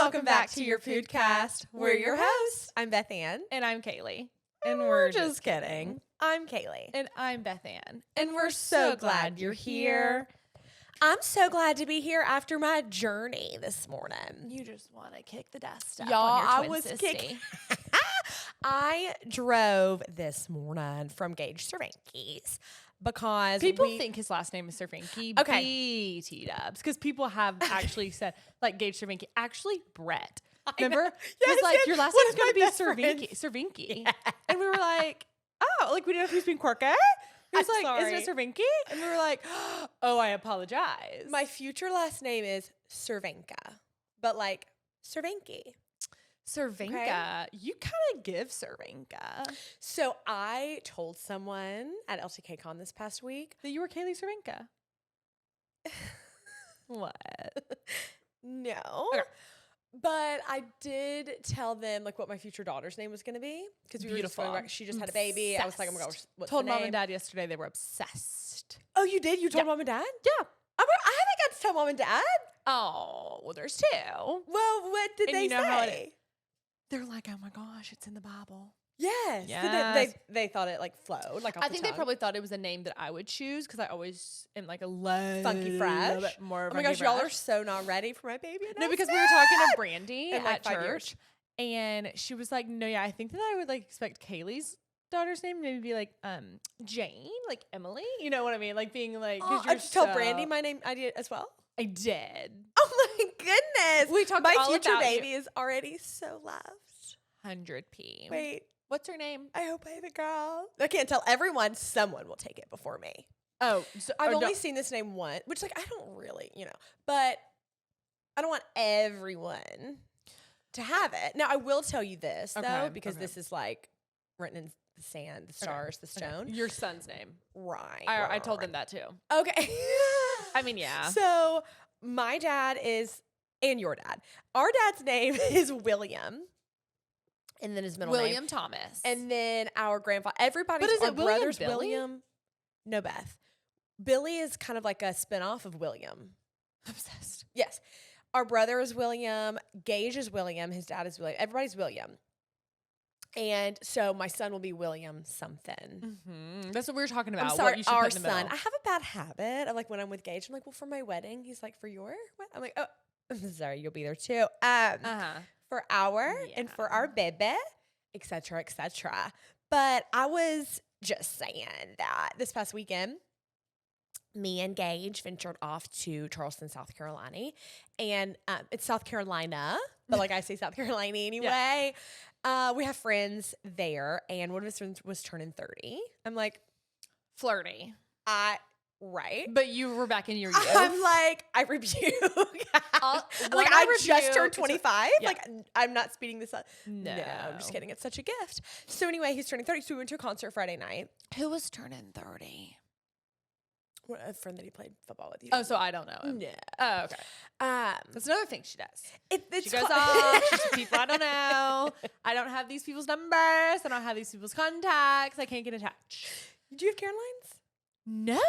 welcome back to Your Püdcast. We're your hosts. I'm Beth Ann. And I'm Kaylee. And we're just kidding. I'm Kaylee. And I'm Beth Ann. And we're so glad you're here. I'm so glad to be here after my journey this morning. You just want to kick the dust up Y'all, on your I twin was sissy. kicking. I drove this morning from Gage Cervantes because People think his last name is Cervantes. Okay. BT dubs. Because people have actually said, like, Gage Cervantes. Actually, Brett. I Remember? know. He was Yes, like, yes. your last One name's of going my to be best friends. Cervantes. Yeah. And we were like, oh, like, we didn't know if he was being quirky. He was I'm like, isn't sorry. it Cervantes? And we were like, oh, I apologize. My future last name is Cervenka, but like Cervantes. Cervenka. You kind of give Cervenka. So I told someone at LTK Con this past week That you were Kaylee Cervenka. What? no. Okay. But I did tell them like what my future daughter's name was going to be because we were just Beautiful. going back. She just had a baby. I was like, oh my gosh, what's Told the mom name? and dad yesterday they were obsessed. Oh, you did? You told Yeah. mom and dad? Yeah. I haven't got to tell mom and dad. Oh, well, there's two. Well, what did And they you know how it say? They're like, oh my gosh, it's in the Bible. Yes. Yes. They thought it like flowed. Like off I the think they tongue. probably thought it was a name that I would choose because I always am like a little Funky fresh. bit more. Oh my gosh, y'all are so not ready for my baby. No, because we were talking to Brandy In, like, at 5 church, years. and she was like, "No, yeah, I think that I would like expect Kaylee's daughter's name maybe be like Jane, like Emily. You know what I mean? Like being like, Oh, you're I just told so- Brandy my name idea as well. I did. Oh my goodness. We talked my all future about baby you. is already so loved. 100p. Wait, What's her name? I hope I have a girl. I can't tell everyone. Someone will take it before me. Oh, so, I've oh, only no. seen this name once, which like I don't really, but I don't want everyone to have it. Now I will tell you this though, Okay, because okay. this is like written in the sand, the stars, the stone. Your son's name. Right. I told them that too. Okay. I mean, yeah. So my dad is, and your dad, our dad's name is William. And then his middle name. William Thomas. And then our grandfather. Everybody's But is our it William brother's Billy? William. No, Beth. Billy is kind of like a spinoff of William. obsessed. Yes. Our brother is William. Gage is William. His dad is William. Everybody's William. And so my son will be William something. Mm-hmm. That's what we were talking about. I'm sorry, what you should our put in the son. middle. I have a bad habit of like when I'm with Gage, I'm like, well, for my wedding, he's like, for your what? I'm like, oh, I'm sorry, you'll be there too. For our and for Yeah. our baby, et cetera, et cetera. But I was just saying that this past weekend, me and Gage ventured off to Charleston, South Carolina. And it's South Carolina, but like I say South Carolina anyway. We have friends there, and one of his friends was turning 30. I'm like, Flirty. right. But you were back in your youth. I'm like, I rebuke. One I just rebuke, turned 25. yeah. Like, I'm not speating this up. No. I'm just kidding. It's such a gift. So anyway, he's turning 30. So we went to a concert Friday night. Who was turning 30? A friend that he played football with. Oh, so I don't know him. No. Oh, okay. That's another thing she does. It's She goes called- off. She's with people I don't know. I don't have these people's numbers. I don't have these people's contacts. I can't get in touch. Do you have Caroline's? No.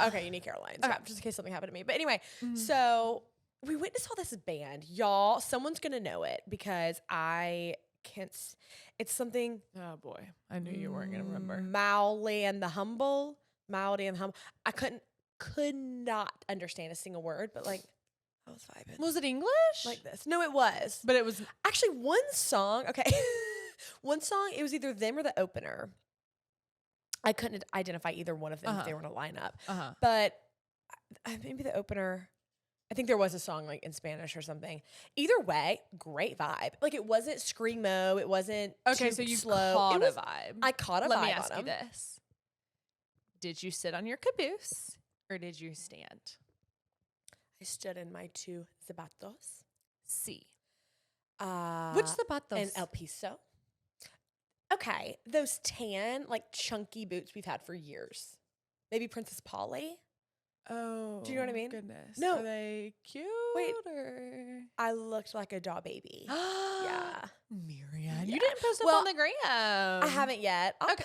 Okay, you need Caroline's. Okay. Yeah, just in case something happened to me. But anyway, Mhm. so we went and saw this band. Y'all, someone's going to know it because I can't. It's something. Oh, boy. I knew you weren't going to remember. Mowgli and the Humble. Mowgli and the Humble. I could not understand a single word, but like, I was vibing. Was it English? Like this. No, it was. But it was. Actually, one song, okay. One song, it was either them or the opener. I couldn't identify either one of them if they were in a lineup. But maybe the opener, I think there was a song like in Spanish or something. Either way, great vibe. Like it wasn't screamo. It wasn't Okay, too so you slow. caught It was, a vibe. I caught a Let vibe me ask on you them. this. Did you sit on your caboose or did you stand? I stood in my two zapatos. C. Which zapatos? and El Piso. Okay, those tan, like chunky boots we've had for years. Maybe Princess Polly. Oh. Do you know what I mean? Goodness. No. Are they cute? Wait. Or? I looked like a doll baby. Yeah. Myriad. Yeah. You didn't post up Well, on the gram. I haven't yet. Okay.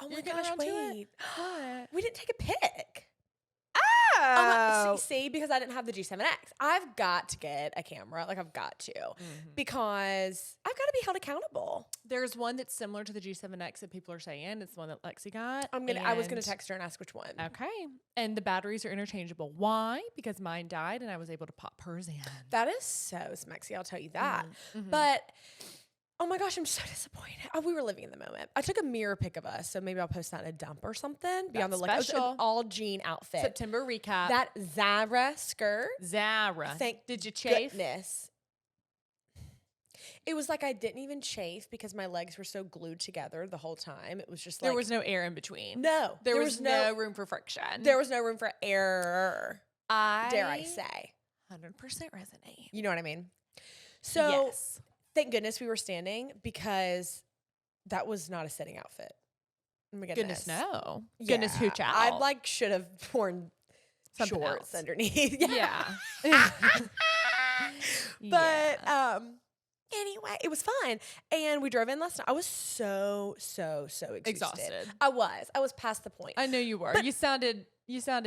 Oh my You're getting gosh, around to it? wait. What? We didn't take a pic. Oh, See, because I didn't have the G7X. I've got to get a camera. Like, I've got to. Because I've got to be held accountable. There's one that's similar to the G7X that people are saying. It's the one that Lexi got. I was gonna text her and ask which one. Okay. And the batteries are interchangeable. Why? Because mine died and I was able to pop hers in. That is so smexy, I'll tell you that. But oh my gosh, I'm so disappointed. Oh, we were living in the moment. I took a mirror pic of us, so maybe I'll post that in a dump or something. Beyond the look, it was an all jean outfit. September recap. That Zara skirt. Zara. Did you chafe? Goodness. It was like I didn't even chafe because my legs were so glued together the whole time. It was just like there was no air in between. No, there was no room for friction. There was no room for error. Dare I say? 100% resonate. You know what I mean? So. Yes. Thank goodness we were standing because that was not a sitting outfit. Oh my goodness. No. Yeah. Goodness hooch out. I should have worn something shorts else underneath. Yeah. But anyway, it was fine. And we drove in last night. I was so exhausted. I was past the point. I know you were. But you sounded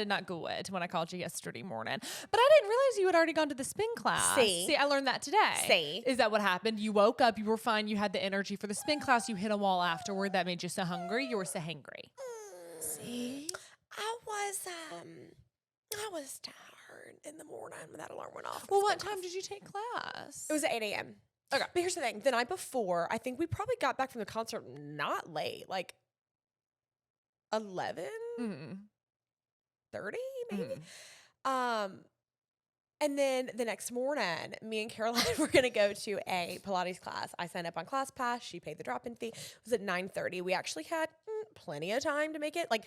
not good when I called you yesterday morning. But I didn't realize you had already gone to the spin class. See, I learned that today. See. Is that what happened? You woke up, you were fine, you had the energy for the spin class, you hit a wall afterward that made you so hungry, you were so hangry. See? I was tired in the morning when that alarm went off. Well, what time did you take class? It was at 8 a.m. Okay. But here's the thing. The night before, I think we probably got back from the concert not late, like 11? 30 maybe. And then the next morning, me and Caroline were going to go to a Pilates class. I signed up on ClassPass. She paid the drop-in fee. It was at 9:30. We actually had plenty of time to make it. Like,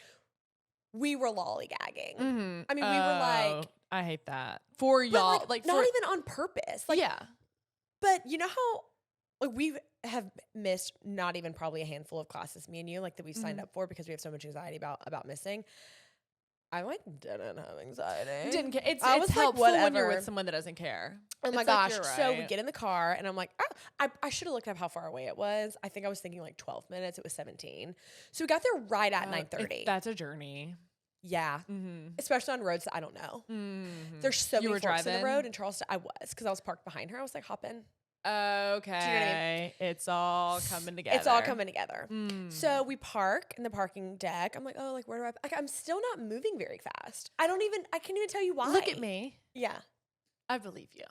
we were lollygagging. I mean, we were like... I hate that. For y'all. Like not even on purpose. Like, yeah. But you know how we have missed not even probably a handful of classes, me and you, like that we've signed up for because we have so much anxiety about missing. I didn't have anxiety. Didn't care. It's helpful when you're with someone that doesn't care. Oh my gosh. Right. So we get in the car and I'm like, I should have looked up how far away it was. I think I was thinking like 12 minutes. It was 17. So we got there right at 9:30. That's a journey. Yeah. Especially on roads that I don't know. There's so many forks in the road in Charleston. I was because I was parked behind her. I was like, hop in. Okay. Do you know what I mean? It's all coming together. It's all coming together. So we park in the parking deck. I'm like, oh, like where do I'm still not moving very fast. I can't even tell you why. Look at me. Yeah. I believe you.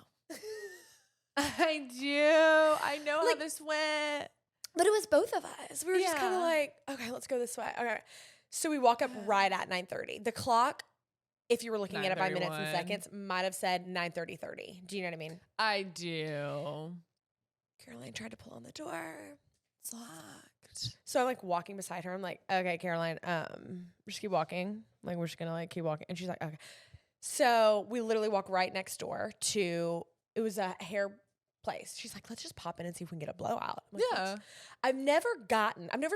I do. I know how this went. But it was both of us. We were just kind of like, okay, let's go this way. Okay. So we walk up right at 9:30. The clock, if you were looking at it by minutes and seconds, might have said 9:30. Do you know what I mean? I do. Caroline tried to pull on the door. It's locked. So I'm like walking beside her. I'm like, okay, Caroline, just keep walking. Like we're just gonna like keep walking. And she's like, okay. So we literally walk right next door to, it was a hair place. She's like, let's just pop in and see if we can get a blowout. I'm like, I've never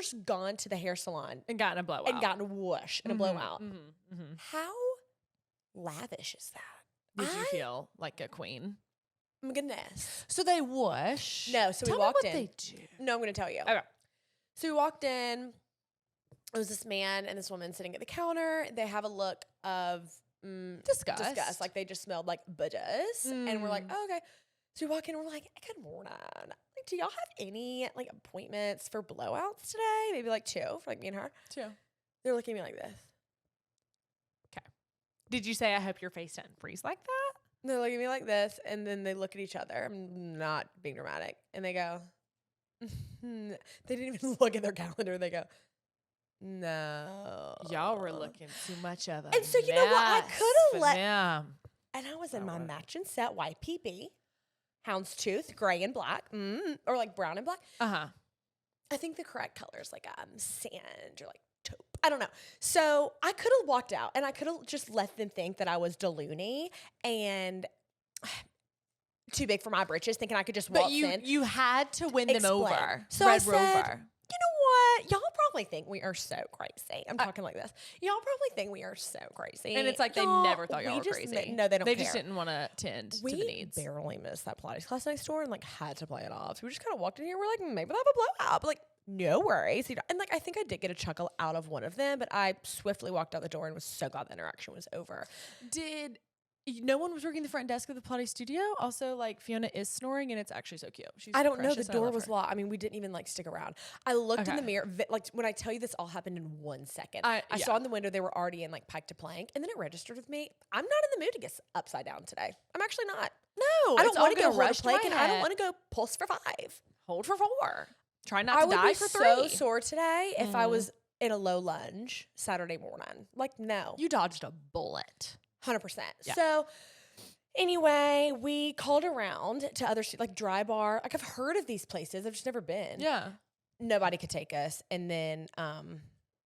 just gone to the hair salon and gotten a blowout. And gotten a whoosh and a blowout. How lavish is that? Did you feel like a queen? Oh my goodness. So they whoosh. No, so tell we walked me what in. They do. No, I'm going to tell you. Okay. So we walked in. It was this man and this woman sitting at the counter. They have a look of disgust. Like they just smelled like butters. And we're like, oh, okay. So we walk in and we're like, good morning. Like, do y'all have any like appointments for blowouts today? Maybe like 2 for like me and her. 2. They're looking at me like this. Okay. Did you say, I hope your face doesn't freeze like that? They're looking at me like this, and then they look at each other. I'm not being dramatic. And they go, they didn't even look at their calendar. They go, no. Y'all were looking too much of it. And so, you know what? I could have them. And I was in my matching set, white PB, houndstooth, gray and black, or like brown and black. I think the correct color is like sand or like taupe. I don't know. So I could have walked out and I could have just let them think that I was Delooney and too big for my britches, thinking I could just waltz in. You had to win them over. So Red Rover. You know what? Y'all probably think we are so crazy. I'm talking like this. Y'all probably think we are so crazy. And it's like they Y'all, never thought y'all were just crazy. No, they don't They care. just didn't want to tend to the needs. We barely missed that Pilates class next door and like had to play it off. So we just kind of walked in here. We're like, maybe they'll have a blowout. But like, no worries. And like, I think I did get a chuckle out of one of them, but I swiftly walked out the door and was so glad the interaction was over. No one was working the front desk of the Pilates studio? Also, like, Fiona is snoring, and it's actually so cute. She's I don't know. The precious and I door love was her. locked. I mean, we didn't even like stick around. I looked in the Okay. mirror. Like when I tell you this all happened in 1 second. I yeah. saw in the window they were already in like pike to plank, and then it registered with me. I'm not in the mood to get upside down today. I'm actually not. No, I it's don't all want to go gonna hold rush a to my plank, and I don't head. want to go pulse for 5. Hold for 4. Try not I to would die be for 3. so sore today if I was in a low lunge Saturday morning. Like, no. You dodged a bullet. 100%. Yeah. So anyway, we called around to other like Dry Bar. Like I've heard of these places. I've just never been. Yeah. Nobody could take us. And then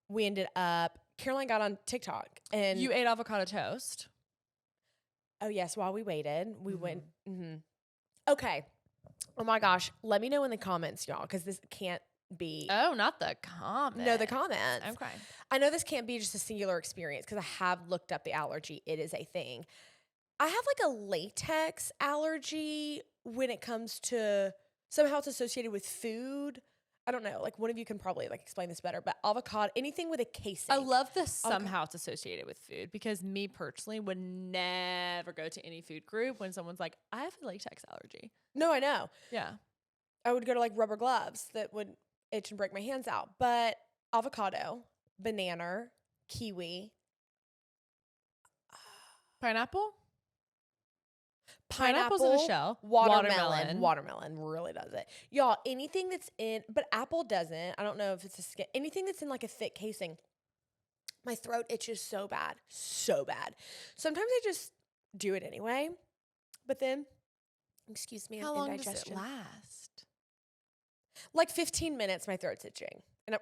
we ended up, Caroline got on TikTok and You ate avocado toast. oh yes, while we waited, we went. Okay. Oh my gosh. Let me know in the comments, y'all, because this can't be. Oh, not the comment. No, the comments. Okay. I know this can't be just a singular experience because I have looked up the allergy. It is a thing. I have like a latex allergy when it comes to somehow it's associated with food. I don't know. Like one of you can probably like explain this better, but avocado, anything with a casing. I love this somehow it's associated with food because me personally would never go to any food group when someone's like, I have a latex allergy. No, I know. Yeah. I would go to like rubber gloves that would itch and break my hands out. But avocado, banana, kiwi, Pineapple? pineapple, Pineapple's in a shell. Watermelon really does it. Y'all, anything that's in, but apple doesn't. I don't know if it's a skin. Anything that's in like a thick casing, my throat itches so bad. So bad. Sometimes I just do it anyway. But then, excuse me, How I'm long indigestion. does it last? Like 15 minutes, my throat's itching. And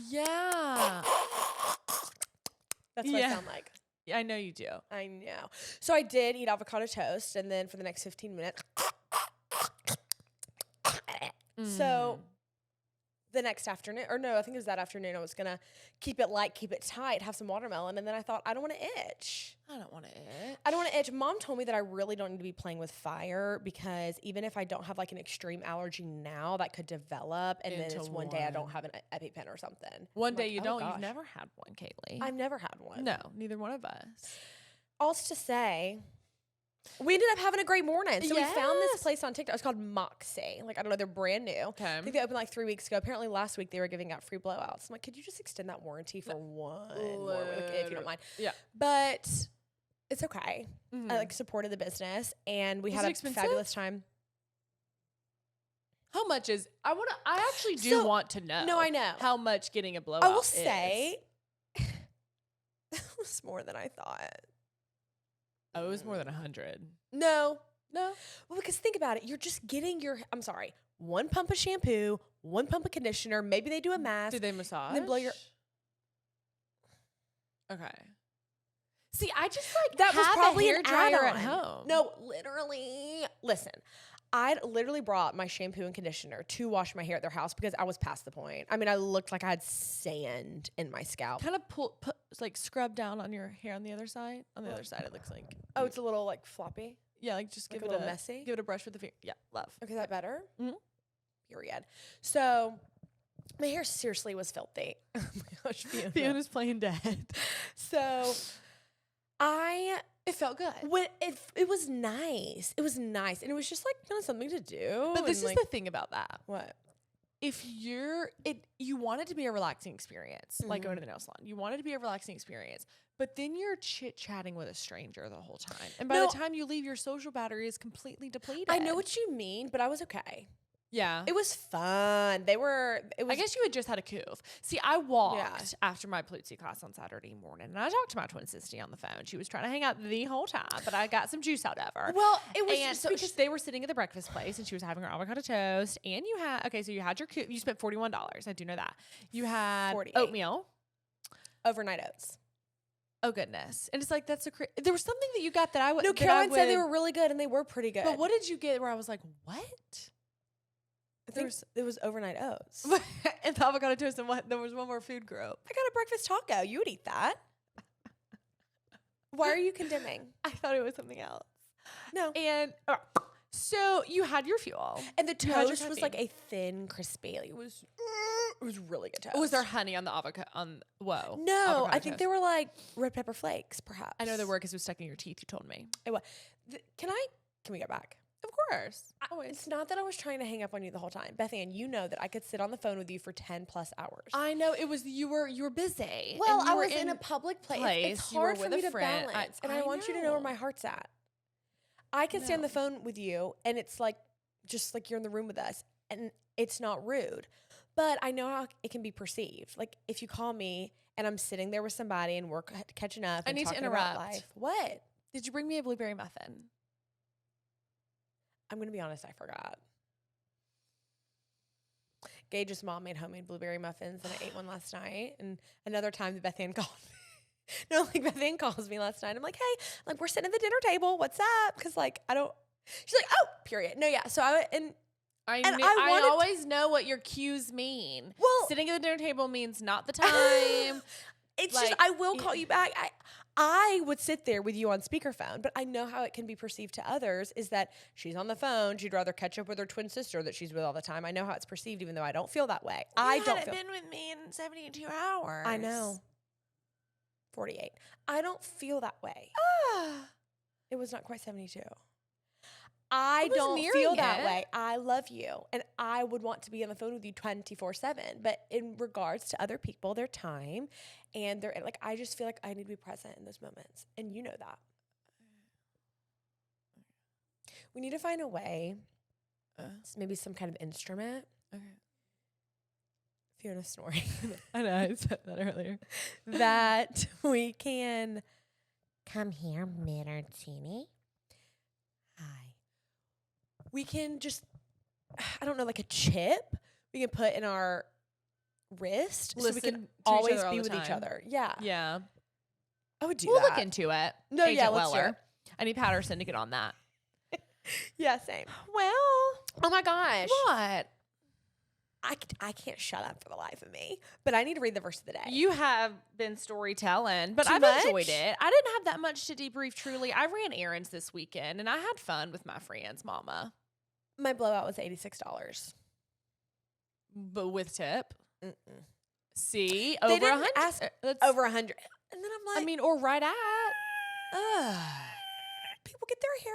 Yeah. that's what I sound like. Yeah, I know you do. I know. So I did eat avocado toast, and then for the next 15 minutes. So the next afternoon, or no, I think it was that afternoon, I was going to keep it light, keep it tight, have some watermelon. And then I thought, I don't want to itch. I don't want to itch. I don't want to itch. Mom told me that I really don't need to be playing with fire because even if I don't have like an extreme allergy now, that could develop. And then Into it's one day I don't one. have an EpiPen or something. One I'm day like, you oh don't. gosh. You've never had one, Kaylee. I've never had one. No, neither one of us. All's to say, we ended up having a great morning. So we found this Yes. place on TikTok. It's called Moxie. Like, I don't know, they're brand new. Okay. I think they opened like 3 weeks ago. Apparently last week they were giving out free blowouts. I'm like, could you just extend that warranty for one more week if you don't mind? Yeah. But it's okay. I like supported the business and we Was had it a expensive? fabulous time. How much is? I actually do want to know. No, I know. how much getting a blowout. I will is. say it was more than I thought. Oh, it was more than 100. No. No. Well, because think about it. You're just getting one pump of shampoo, one pump of conditioner. Maybe they do a mask. Did they massage? then blow your- Okay. See, I just like That was have probably a an hairdryer add-on. at home. No, literally. Listen, I literally brought my shampoo and conditioner to wash my hair at their house because I was past the point. I mean, I looked like I had sand in my scalp. Kind of like scrub down on your hair on the other side. On the other side, it looks like. Oh, it's a little like floppy. Yeah, like just Like give a it little messy? Give it a brush with the finger. Yeah, love. Okay, is that better? Mhm. Period. So my hair seriously was filthy. Oh my gosh, Fiona. Fiona's playing dead. So It felt good. it was nice. It was nice. And it was just like kind of something to do. But this and, is like, the thing about that. what? If you want it to be a relaxing experience, like going to the nail salon. You want it to be a relaxing experience. But then you're chit-chatting with a stranger the whole time. And by No. the time you leave, your social battery is completely depleted. I know what you mean, but I was okay. Yeah. It was fun. I guess you had just had a coof. See, I walked after my Pilates class on Saturday morning, and I talked to my twin sister on the phone. She was trying to hang out the whole time, but I got some juice out of her. Well, it was and just so because they were sitting at the breakfast place, and she was having her avocado toast. And you had so you had your coof. You spent $41. I do know that. You had 48. oatmeal, overnight oats. Oh goodness! And it's like that's there was something that you got that I would. No, Caroline said they were really good, and they were pretty good. But what did you get where I was like, what? I think it was overnight oats. And the avocado toast and what? There was one more food group. I got a breakfast taco. You would eat that. Why are you condemning? I thought it was something else. No. And so you had your fuel. And the toast was like a thin, crispy. Like, it was really good toast. Was there honey on the avocado? No, I think they were like red pepper flakes, perhaps. I know they were because it was stuck in your teeth. You told me. It was. Can we go back? Of course. It's not that I was trying to hang up on you the whole time. Beth Ann, you know that I could sit on the phone with you for 10 plus hours. I know. It was you were busy. Well, I was in a public place. It's hard for me to friend. balance. And I want you to know where my heart's at. I can stay on the phone with you and it's like just like you're in the room with us and it's not rude. But I know how it can be perceived. Like if you call me and I'm sitting there with somebody and we're catching up and talking about life. What? Did you bring me a blueberry muffin? I'm going to be honest, I forgot. Gage's mom made homemade blueberry muffins, and I ate one last night. And another time, the Beth Ann called me. No, like Beth Ann calls me last night. I'm like, hey, like we're sitting at the dinner table. What's up? Because like I don't. She's like, oh, period. No, yeah. So I always know what your cues mean. Well, sitting at the dinner table means not the time. It's like, just I will call you back. I would sit there with you on speakerphone, but I know how it can be perceived to others is that she's on the phone. She'd rather catch up with her twin sister that she's with all the time. I know how it's perceived, even though I don't feel that way. I don't feel. Been with me in 72 hours. I know. 48. I don't feel that way. It was not quite 72. I don't feel that way. I love you. And I would want to be on the phone with you 24/7. But in regards to other people, their time and their, like, I just feel like I need to be present in those moments. And you know that. We need to find a way, maybe some kind of instrument. Okay. Fiona's snoring. I know, I said that earlier. That we can come here, Martini. Hi. We can just, I don't know, like a chip we can put in our wrist so we can always be with each other. Yeah. Yeah. I would do We'll that. look into it. No, Agent yeah, let's do Weller. it. I need Patterson to get on that. Yeah, same. Well. Oh my gosh. What? I can't shut up for the life of me, but I need to read the verse of the day. You have been storytelling, but I've enjoyed it. I didn't have that much to debrief, truly. I ran errands this weekend, and I had fun with my friends, Mama. My blowout was $86. But with tip? Mm-mm. See? They Over 100. ask over 100. And then I'm like, I mean, or right at. People get their hair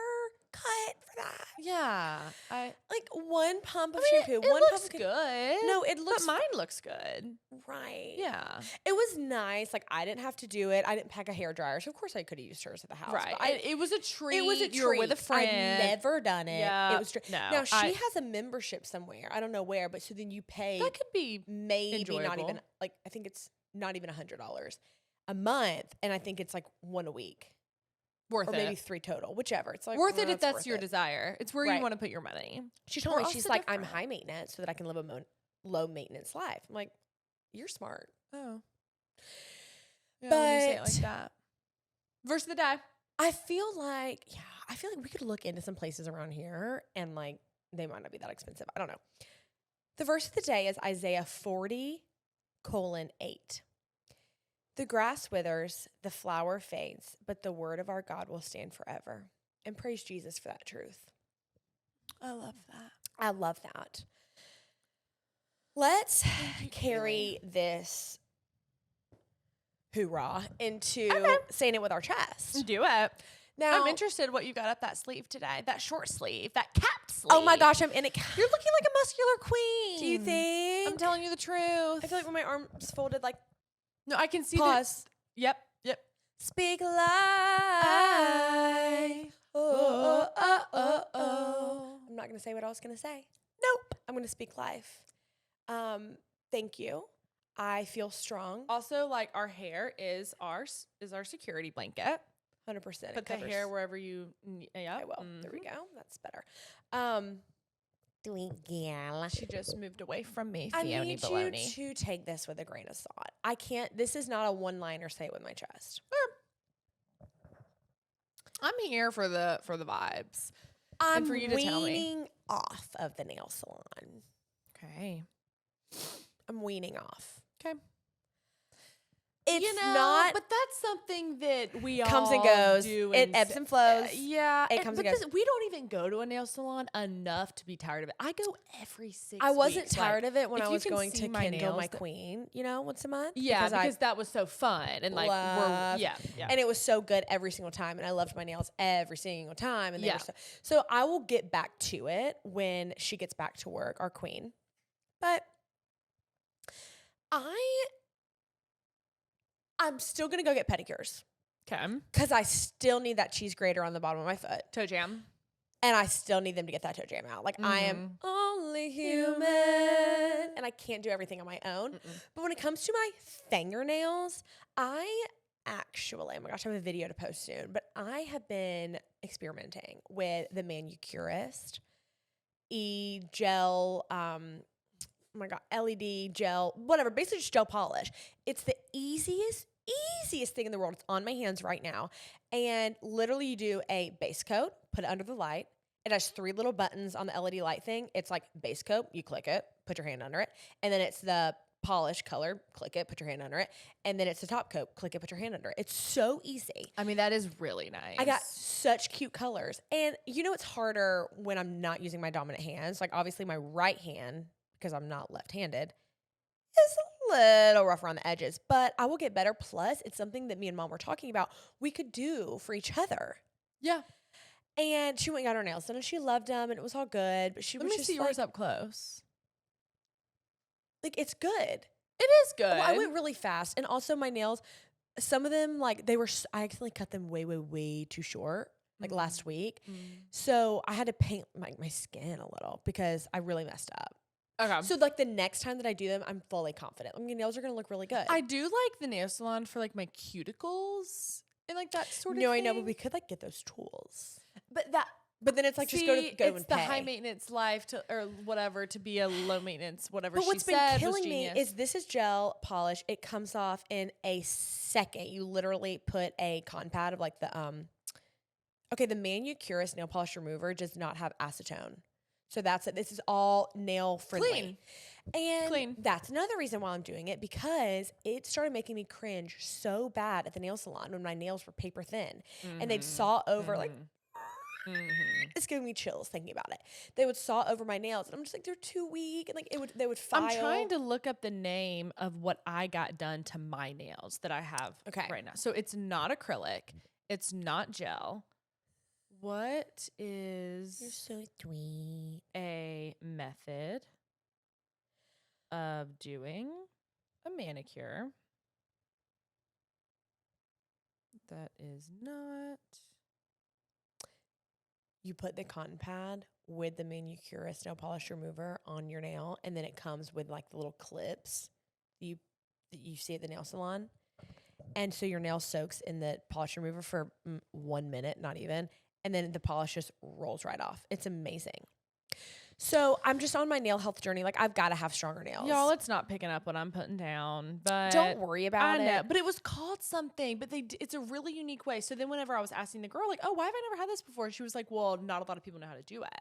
cut for that. Yeah. Like one pump of shampoo. It one looks pump good. No, it looks. But mine looks good. Right. Yeah. It was nice. Like I didn't have to do it. I didn't pack a hairdryer. So of course I could have used hers at the house. Right. But it was a treat. It was a treat. You were with a friend. I've never done it. Yeah. It was no. Now she has a membership somewhere. I don't know where, but so then you pay. That could be maybe enjoyable. Not even like I think it's not even $100 a month, and I think it's like one a week. Worth or it. maybe 3 total, whichever. It's like worth it if that's your desire. It's where you want to put your money. She told me, she's like, I'm high maintenance so that I can live a low maintenance life. I'm like, you're smart. Oh. Yeah, but when you say it like that. Verse of the day. I feel like we could look into some places around here and like they might not be that expensive. I don't know. The verse of the day is Isaiah 40:8. The grass withers, the flower fades, but the word of our God will stand forever. And praise Jesus for that truth. I love that. I love that. Let's carry this hoorah into saying it with our chest. Do it. Now, I'm interested what you got up that sleeve today. That short sleeve, that capped sleeve. Oh my gosh, I'm in it. You're looking like a muscular queen. Do you think? I'm telling you the truth. I feel like when my arms folded, like, no, I can see pause. Yep. Speak life. I'm not going to say what I was going to say. Nope. I'm going to speak life. Thank you. I feel strong. Also, like our hair is our security blanket. 100%. Put the hair wherever you. Yeah. I will. There we go. That's better. She just moved away from me. I need you to take this with a grain of salt. I can't. This is not a one-liner. Say it with my chest. I'm here for the vibes. I'm and for you to tell me. weaning off of the nail salon. Okay. I'm weaning off. Okay. It's not, but that's something that we comes all and goes. do. It ebbs and flows. Yeah. It comes and goes. We don't even go to a nail salon enough to be tired of it. I go every 6 weeks. I wasn't tired of it when if I you was can going see to my Kindle my nails, queen, once a month. Yeah, because that was so fun. And like, love- yeah. And it was so good every single time. And I loved my nails every single time. And they Yeah. were so I will get back to it when she gets back to work, our queen. But I'm still going to go get pedicures. Okay. Because I still need that cheese grater on the bottom of my foot. Toe jam. And I still need them to get that toe jam out. Like, I am only human. And I can't do everything on my own. But when it comes to my fingernails, I actually, oh my gosh, I have a video to post soon. But I have been experimenting with the manicurist gel, oh my God, LED gel, whatever, basically just gel polish. It's the easiest thing in the world. It's on my hands right now. And literally you do a base coat, put it under the light. It has 3 little buttons on the LED light thing. It's like base coat, you click it, put your hand under it. And then it's the polish color, click it, put your hand under it. And then it's the top coat, click it, put your hand under it. It's so easy. I mean, that is really nice. I got such cute colors. And it's harder when I'm not using my dominant hands. Like obviously my right hand, because I'm not left-handed, is a little rough around the edges, but I will get better. Plus, it's something that me and Mom were talking about we could do for each other. Yeah. And she went and got her nails done, and she loved them, and it was all good. But Let me see yours up close. Like, it's good. It is good. Well, I went really fast, and also my nails, some of them, like, I accidentally cut them way, way, way too short, like last week. So I had to paint my skin a little because I really messed up. Okay. So, like, the next time that I do them, I'm fully confident. My nails are going to look really good. I do like the nail salon for, like, my cuticles and, like, that sort of thing. No, I know, but we could, like, get those tools. But then it's, like, just go and pay. It's the high-maintenance life or whatever to be a low-maintenance whatever But she what's been said killing was me genius. is this is gel polish. It comes off in a second. You literally put a cotton pad of, like, the manicurist nail polish remover does not have acetone. So that's it. This is all nail friendly. Clean. That's another reason why I'm doing it, because it started making me cringe so bad at the nail salon when my nails were paper thin and they'd saw over it's giving me chills thinking about it. They would saw over my nails and I'm just like, they're too weak, and like they would file. I'm trying to look up the name of what I got done to my nails that I have right now. So it's not acrylic. It's not gel. What is You're so sweet. a method of doing a manicure that is not? You put the cotton pad with the manicurist nail polish remover on your nail, and then it comes with like the little clips that you see at the nail salon. And so your nail soaks in the polish remover for 1 minute, not even. And then the polish just rolls right off. It's amazing. So I'm just on my nail health journey. Like, I've got to have stronger nails. Y'all, it's not picking up what I'm putting down. But don't worry about it. I know, but it was called something. But it's a really unique way. So then whenever I was asking the girl, like, oh, why have I never had this before? She was like, well, not a lot of people know how to do it.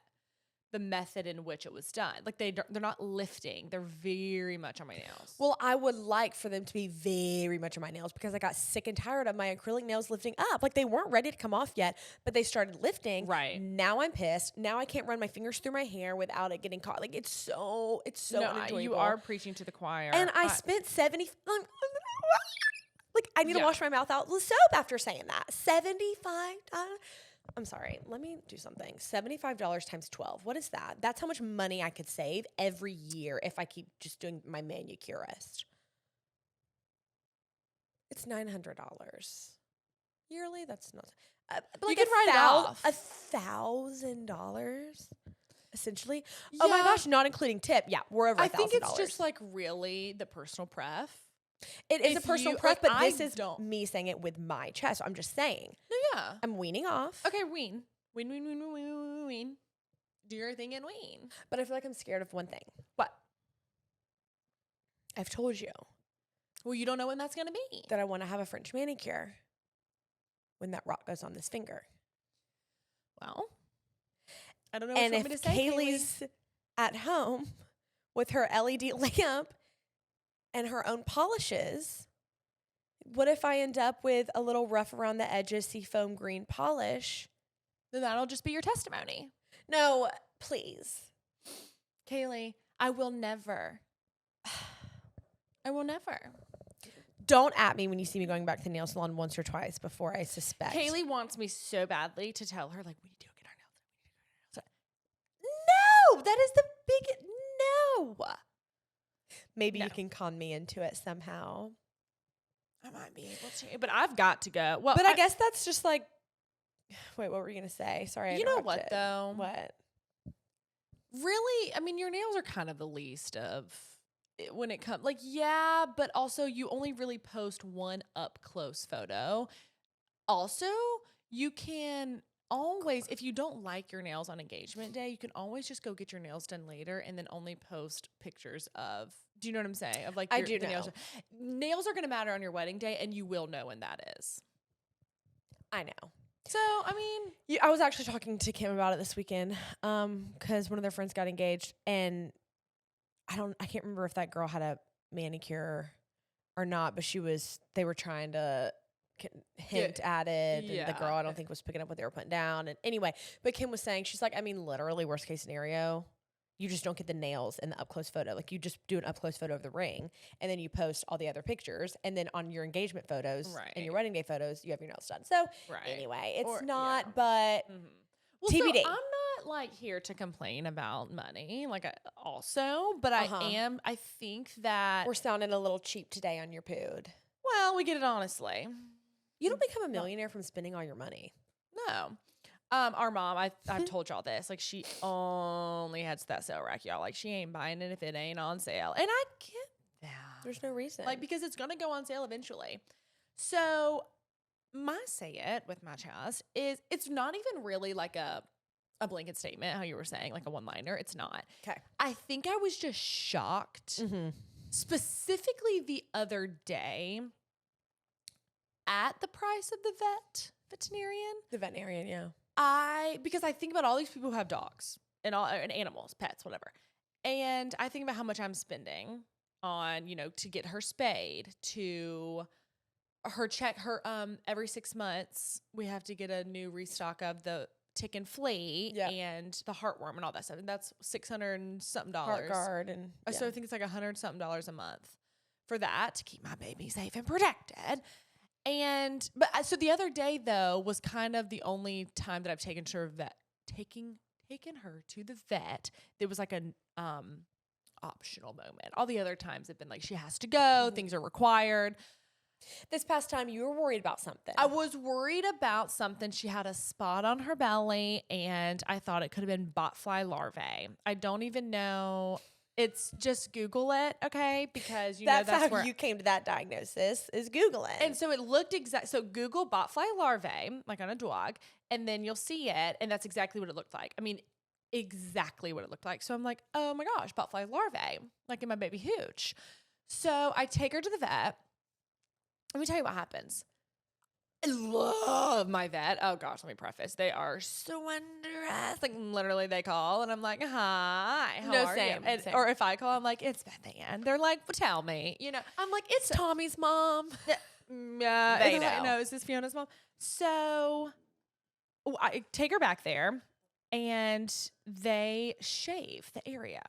The method in which it was done. Like, they're not lifting. They're very much on my nails. Well, I would like for them to be very much on my nails, because I got sick and tired of my acrylic nails lifting up. Like, they weren't ready to come off yet, but they started lifting. Right. Now I'm pissed. Now I can't run my fingers through my hair without it getting caught. Like, it's so unenjoyable. You are preaching to the choir. And I spent like, I need to wash my mouth out with soap after saying that. $75. I'm sorry. Let me do something. $75 times 12. What is that? That's how much money I could save every year if I keep just doing my manicurist. It's $900 yearly. That's not. But you can write it off. $1,000 essentially. Yeah. Oh my gosh, not including tip. Yeah, we're over $1,000. I think it's just like really the personal pref. It is a personal pref, but this is me saying it with my chest. So I'm just saying. No, yeah. I'm weaning off. Okay, wean. Wean. Do your thing and wean. But I feel like I'm scared of one thing. What? I've told you. Well, you don't know when that's going to be. That I want to have a French manicure when that rock goes on this finger. Well, I don't know what and you want me to if say, Kaylee's at home with her LED lamp and her own polishes. What if I end up with a little rough around the edges seafoam green polish? Then that'll just be your testimony. No, please. Kaylee, I will never. I will never. Don't at me when you see me going back to the nail salon once or twice before I suspect. Kaylee wants me so badly to tell her, like, we need to go get our nails. No, that is the big no. Maybe No. you can con me into it somehow. I might be able to, but I've got to go. Well, But I guess that's just like, wait, what were you going to say? Sorry, I you know what, interrupted. though? What? Really, I mean, your nails are kind of the least of when it comes, like, yeah, but also you only really post one up close photo. Also, you can always, if you don't like your nails on engagement day, you can always just go get your nails done later and then only post pictures of, do you know what I'm saying? Of like, I do the know. Nails are going to matter on your wedding day, and you will know when that is. I know. So, I mean, I was actually talking to Kim about it this weekend because one of their friends got engaged, and I can't remember if that girl had a manicure or not, but they were trying to hint at it, and the girl I don't think was picking up what they were putting down. And anyway, but Kim was saying, she's like, I mean, literally worst case scenario, you just don't get the nails in the up close photo. Like, you just do an up close photo of the ring, and then you post all the other pictures, and then on your engagement photos and your wedding day photos, you have your nails done. So anyway, it's not, but well, TBD. So I'm not like here to complain about money, like but I think that we're sounding a little cheap today on your Püd. Well, we get it honestly. You don't become a millionaire from spending all your money. No. Our mom, I've told y'all this, like, she only heads to that sale rack, y'all. Like, she ain't buying it if it ain't on sale. And I get that. There's no reason. Like, because it's going to go on sale eventually. So my say it with my chest is it's not even really like a blanket statement, how you were saying, like a one-liner. It's not. Okay. I think I was just shocked, specifically the other day, at the price of the veterinarian. The veterinarian, yeah. Because I think about all these people who have dogs and animals, pets, whatever. And I think about how much I'm spending on, to get her spayed, to her every 6 months, we have to get a new restock of the tick and flea and the heartworm and all that stuff. And that's $600 and something. Heart guard and so I think it's like $100 something a month for that to keep my baby safe and protected. So the other day though was kind of the only time that I've taken her to the vet. There was like an optional moment. All the other times have been like she has to go, things are required. This past time you were worried about something. I was worried about something. She had a spot on her belly and I thought it could have been botfly larvae. I don't even know. It's just Google it, okay? Because that's how where you came to that diagnosis, is Googling. And so it looked so Google botfly larvae, like on a dog, and then you'll see it, and that's exactly what it looked like. I mean, exactly what it looked like. So I'm like, oh my gosh, botfly larvae, like in my baby hooch. So I take her to the vet. Let me tell you what happens. I love my vet. Oh gosh, let me preface. They are so wondrous. Like literally they call and I'm like, hi, how are you? And, or if I call, I'm like, it's Beth Ann. They're like, well, tell me. I'm like, it's Tommy's mom. Yeah, they know. No, is this Fiona's mom? So I take her back there and they shave the area.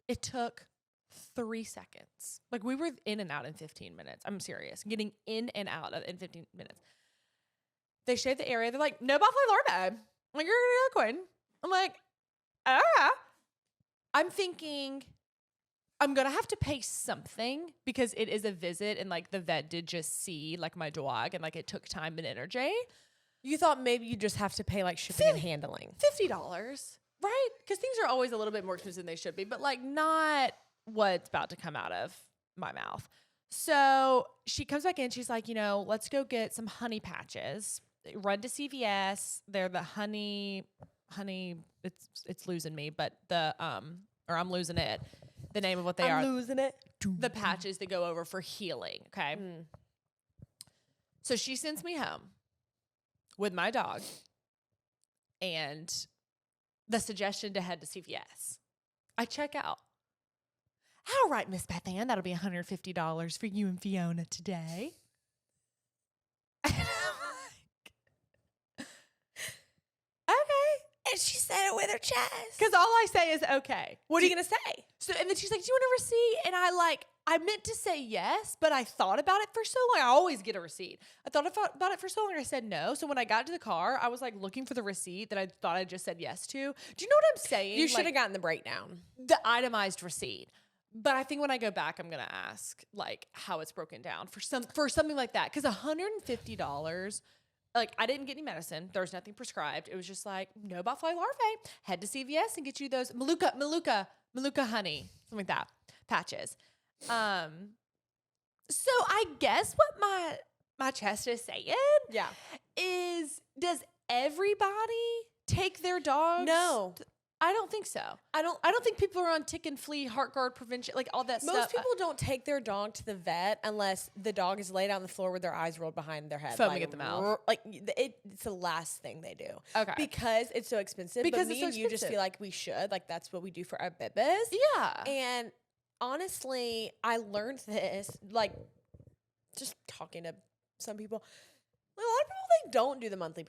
It took 3 seconds. Like we were in and out in 15 minutes. I'm serious. Getting in and out in 15 minutes. They shave the area. They're like, no botfly larvae. I'm like, you're going to go, Quinn. I'm like, I'm thinking I'm going to have to pay something because it is a visit and like the vet did just see like my dog and like it took time and energy. You thought maybe you just have to pay like shipping and handling. $50, right? Because things are always a little bit more expensive than they should be, but like not what's about to come out of my mouth. So she comes back in. She's like, let's go get some honey patches. Run to CVS. They're the honey. It's losing me, but or I'm losing it. The name of what they are. I'm losing it. The patches that go over for healing. Okay. So she sends me home with my dog and the suggestion to head to CVS. I check out. All right, Miss Beth Ann, that'll be $150 for you and Fiona today. And I'm like, okay. And she said it with her chest. Because all I say is okay. What are you going to say? So, and then she's like, do you want a receipt? And I meant to say yes, but I thought about it for so long. I always get a receipt. I thought about it for so long. I said no. So when I got to the car, I was like looking for the receipt that I thought I just said yes to. Do you know what I'm saying? You should have gotten the breakdown. The itemized receipt. But I think when I go back, I'm going to ask like how it's broken down for something like that. Because $150, like I didn't get any medicine. There was nothing prescribed. It was just like, no botfly larvae. Head to CVS and get you those Maluka honey, something like that, patches. So I guess what my chest is saying is, does everybody take their dogs? No. I don't think so. I don't think people are on tick and flea, heart guard prevention, like all that stuff. Most people don't take their dog to the vet unless the dog is laid on the floor with their eyes rolled behind their head. Foaming at the mouth. Like it's the last thing they do. Okay. Because it's so expensive. Because but it's me so and you just expensive. feel like we should. Like that's what we do for our bebes. Yeah. And honestly, I learned this, like just talking to some people. Like, a lot of people, they don't do the monthly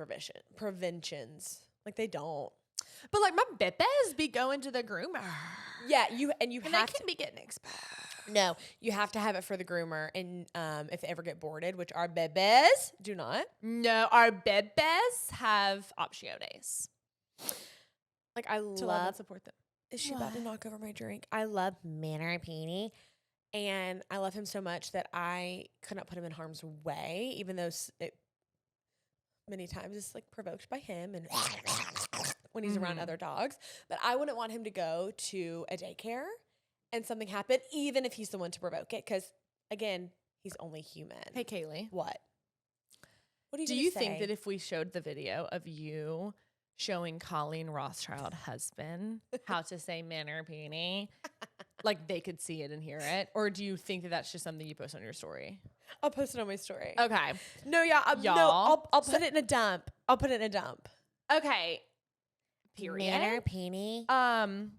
preventions. Like they don't. But like my bebes be going to the groomer. Yeah, you and have they to can be getting exposed. No, you have to have it for the groomer, and if they ever get boarded, which our bebes do not. No, our bebes have opciones. Like I To love and love. support them. Is she about to knock over my drink? I love Manor Peony, and I love him so much that I could not put him in harm's way, even though it many times it's like provoked by him and when he's around other dogs. But I wouldn't want him to go to a daycare and something happen, even if he's the one to provoke it, because again, he's only human. Hey, Kaylee. What? What are you Do gonna you say? think that if we showed the video of you showing Colleen Rothschild husband how to say Manor Peony, like they could see it and hear it? Or do you think that that's just something you post on your story? I'll post it on my story. Okay. No, yeah, Y'all. no, I'll put it in a dump. I'll put it in a dump. Okay. Period. Manor Peony. Well,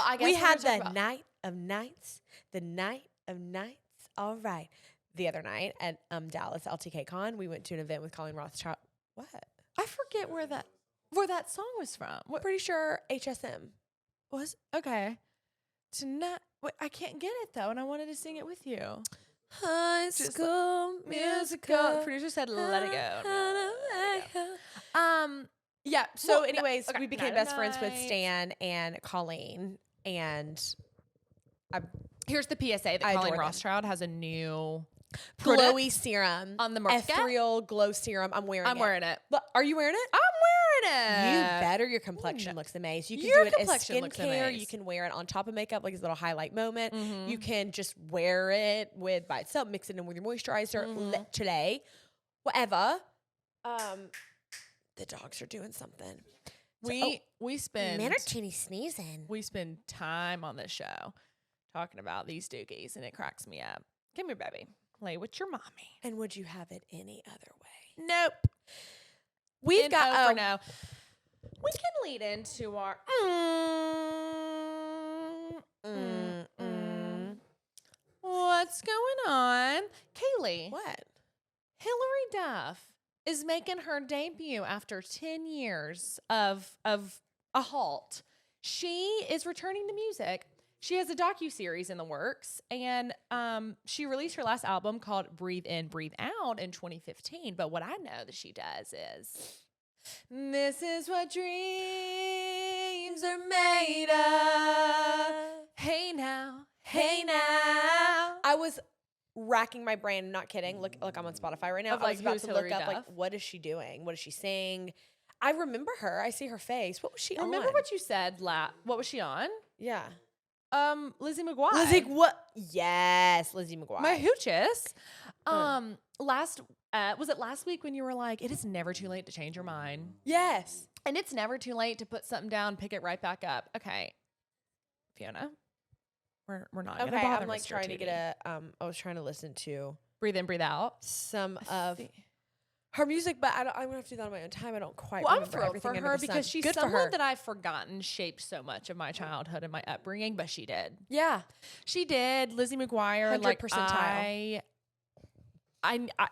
I guess We we're had gonna the talk about- night of nights. The night of nights. All right. The other night at Dallas LTK Con, we went to an event with Colleen Rothschild. What? I forget where that song was from. What Pretty sure HSM. was? Okay. Tonight, wait, I can't get it though, and I wanted to sing it with you. High Just School Musical. Producer said, "Let it go." Yeah. So, Well, no, anyways, okay, we became night, best friends with night. Stan and Colleen, and Here's the PSA that I Colleen adore them. Rothschild has a new glowy serum on the market. ethereal glow serum. I'm wearing it. I'm wearing it. But are you wearing it? I'm wearing it. You better. Your complexion looks amazing. You can Your do it as complexion looks skincare. You amazing. can wear it on top of makeup, like a little highlight moment. Mhm. You can just wear it by itself, mix it in with your moisturizer. Today, whatever. The dogs are doing something. We spend Manartini sneezing. we spend time on this show talking about these dookies, and it cracks me up. Come here, baby. Lay with your mommy. And would you have it any other way? Nope. We've got for no. We can lead into our What's going on? Kaylee. What? Hilary Duff is making her debut after 10 years of a halt. She is returning to music. She has a docuseries in the works, and she released her last album called Breathe In, Breathe Out in 2015. But what I know that she does is, this is what dreams are made of. Hey now, hey now. I was racking my brain. I'm not kidding. Look, I'm on Spotify right now. Of, I was like, about who's to Hilary look up, like, Duff? what is she doing? What is she saying? I remember her. I see her face. What was she on? Remember what you said? What was she on? Yeah. Lizzie McGuire. Lizzie, what? Yes, Lizzie McGuire. My hooches. Was it last week when you were like, it is never too late to change your mind? Yes. And it's never too late to put something down, pick it right back up. Okay. Fiona, we're not gonna Okay, bother I'm like Mr. trying to Tootie. get I was trying to listen to Breathe in, breathe out. some of her music, but I'm gonna have to do that on my own time. I don't quite Well, I'm remember thrilled everything for under her the sun. because she's Good for someone her. that I've forgotten shaped so much of my childhood and my upbringing, but she did. Yeah. She did. Lizzie McGuire, 100%.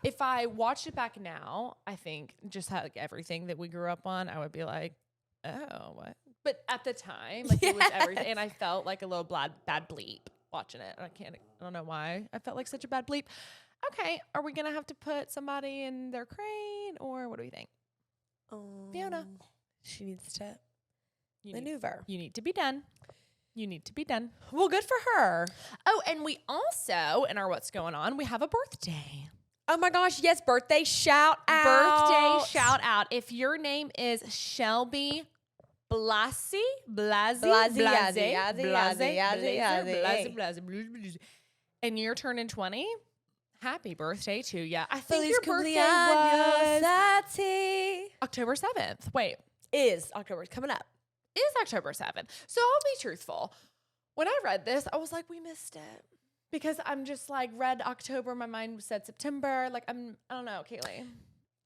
If I watched it back now, I think just like everything that we grew up on, I would be like, oh, what? But at the time, like it was everything, and I felt like a little bad bleep watching it. I don't know why I felt like such a bad bleep. Okay, are we gonna have to put somebody in their crane, or what do we think? Fiona, she needs to maneuver. You need to be done. You need to be done. Well, good for her. Oh, and we also, in our What's Going On, we have a birthday. Oh my gosh, yes, birthday shout out. Birthday shout out. If your name is Shelby Blasi, and you're turning 20, happy birthday to you. I think your birthday was October 7th. Wait. Is October coming up. Is October 7th. So I'll be truthful. When I read this, I was like, we missed it. Because I'm just like, read October, my mind said September. Like, I don't know, Kaylee.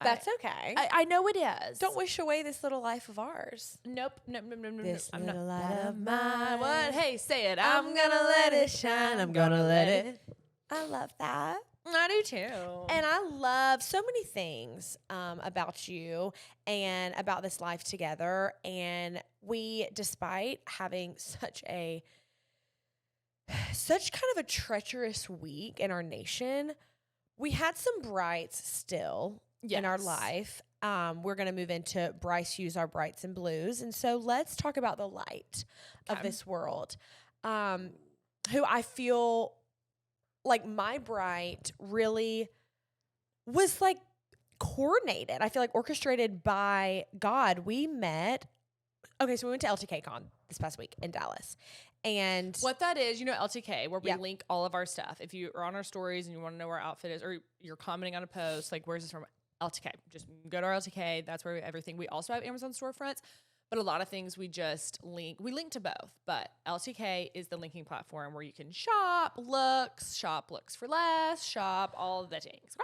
That's okay. I know it is. Don't wish away this little life of ours. Nope. This I'm little not light of mine. What? Hey, say it. I'm gonna let it shine. I'm gonna let it. I love that. I do too. And I love so many things about you and about this life together. And we, despite having such kind of a treacherous week in our nation, we had some brights still in our life. We're going to move into Brice Hughes, our brights and blues. And so let's talk about the light of this world, who I feel like my bright really was like coordinated. I feel like orchestrated by God. We went to LTK Con this past week in Dallas. And what that is, LTK, where we link all of our stuff. If you are on our stories and you want to know where our outfit is, or you're commenting on a post, like, where's this from? LTK. Just go to our LTK. That's where everything. We also have Amazon storefronts, but a lot of things we just link. We link to both, but LTK is the linking platform where you can shop looks for less, shop all of the things.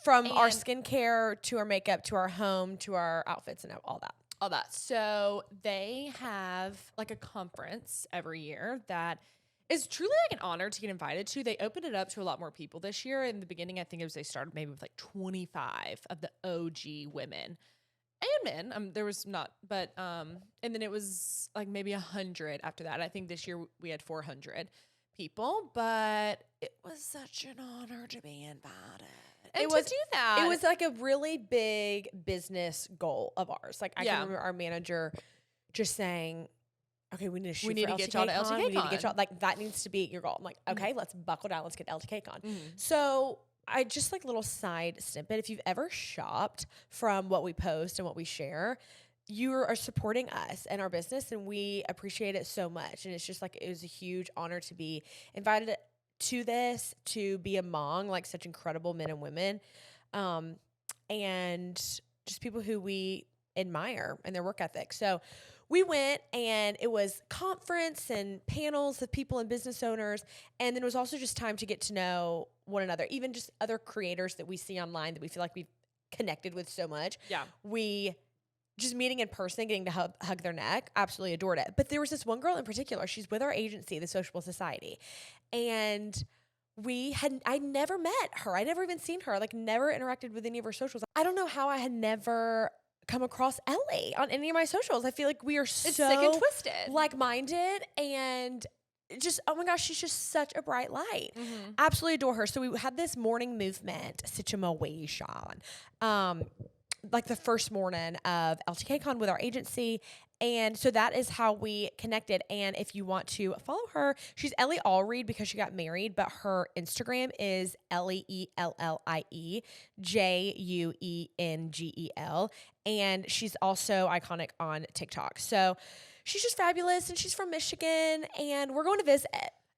From our skincare to our makeup to our home to our outfits and all that. All that. So they have like a conference every year that is truly like an honor to get invited to. They opened it up to a lot more people this year. In the beginning, I think they started maybe with like 25 of the OG women and men. There was not, but and then it was like maybe 100 after that. I think this year we had 400 people, but it was such an honor to be invited. And to do that. It was like a really big business goal of ours. Like I can remember our manager just saying, okay, we need to shoot we need to get y'all to LTK Con. We need to get y'all, like that needs to be your goal. I'm like, okay, let's buckle down. Let's get LTK Con. So I just like little side snippet. If you've ever shopped from what we post and what we share, you are supporting us and our business, and we appreciate it so much. And it's just like, it was a huge honor to be invited to this, to be among like such incredible men and women, and just people who we admire and their work ethic. So we went, and it was conference and panels of people and business owners. And then it was also just time to get to know one another, even just other creators that we see online that we feel like we've connected with so much. Yeah. We just meeting in person, getting to hug their neck, absolutely adored it. But there was this one girl in particular. She's with our agency, the Sociable Society. And I never met her. I'd never even seen her, like never interacted with any of her socials. I don't know how I had never come across Ellie on any of my socials. I feel like we are so sick and twisted, like-minded, and just, oh my gosh, she's just such a bright light. Absolutely adore her. So we had this morning movement situation, like the first morning of LTK Con with our agency. And so that is how we connected. And if you want to follow her, she's Ellie Allreed because she got married, but her Instagram is LEELLIEJUENGEL. And she's also iconic on TikTok. So she's just fabulous, and she's from Michigan, and we're going to visit.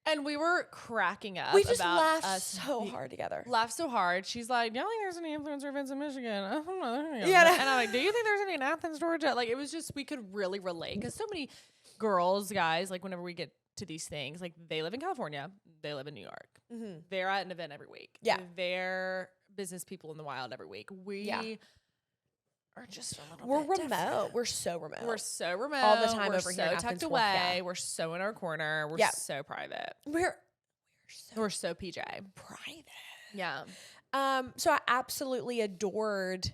And we were cracking up. We just laughed so hard together. Laughed so hard. She's like, do you think there's any influencer events in Michigan? I don't know. Yeah. And I'm like, do you think there's any in Athens, Georgia? Like, it was just, we could really relate. Because so many girls, guys, like whenever we get to these things, like they live in California. They live in New York. They're at an event every week. Yeah. They're business people in the wild every week. We Yeah. are just a little We're bit remote. different. We're so remote. We're so remote. All the time We're over here in so Athens tucked Wolf, away. yeah. We're so in our corner. We're Yeah. so private. We're so PJ. private. Yeah. So I absolutely adored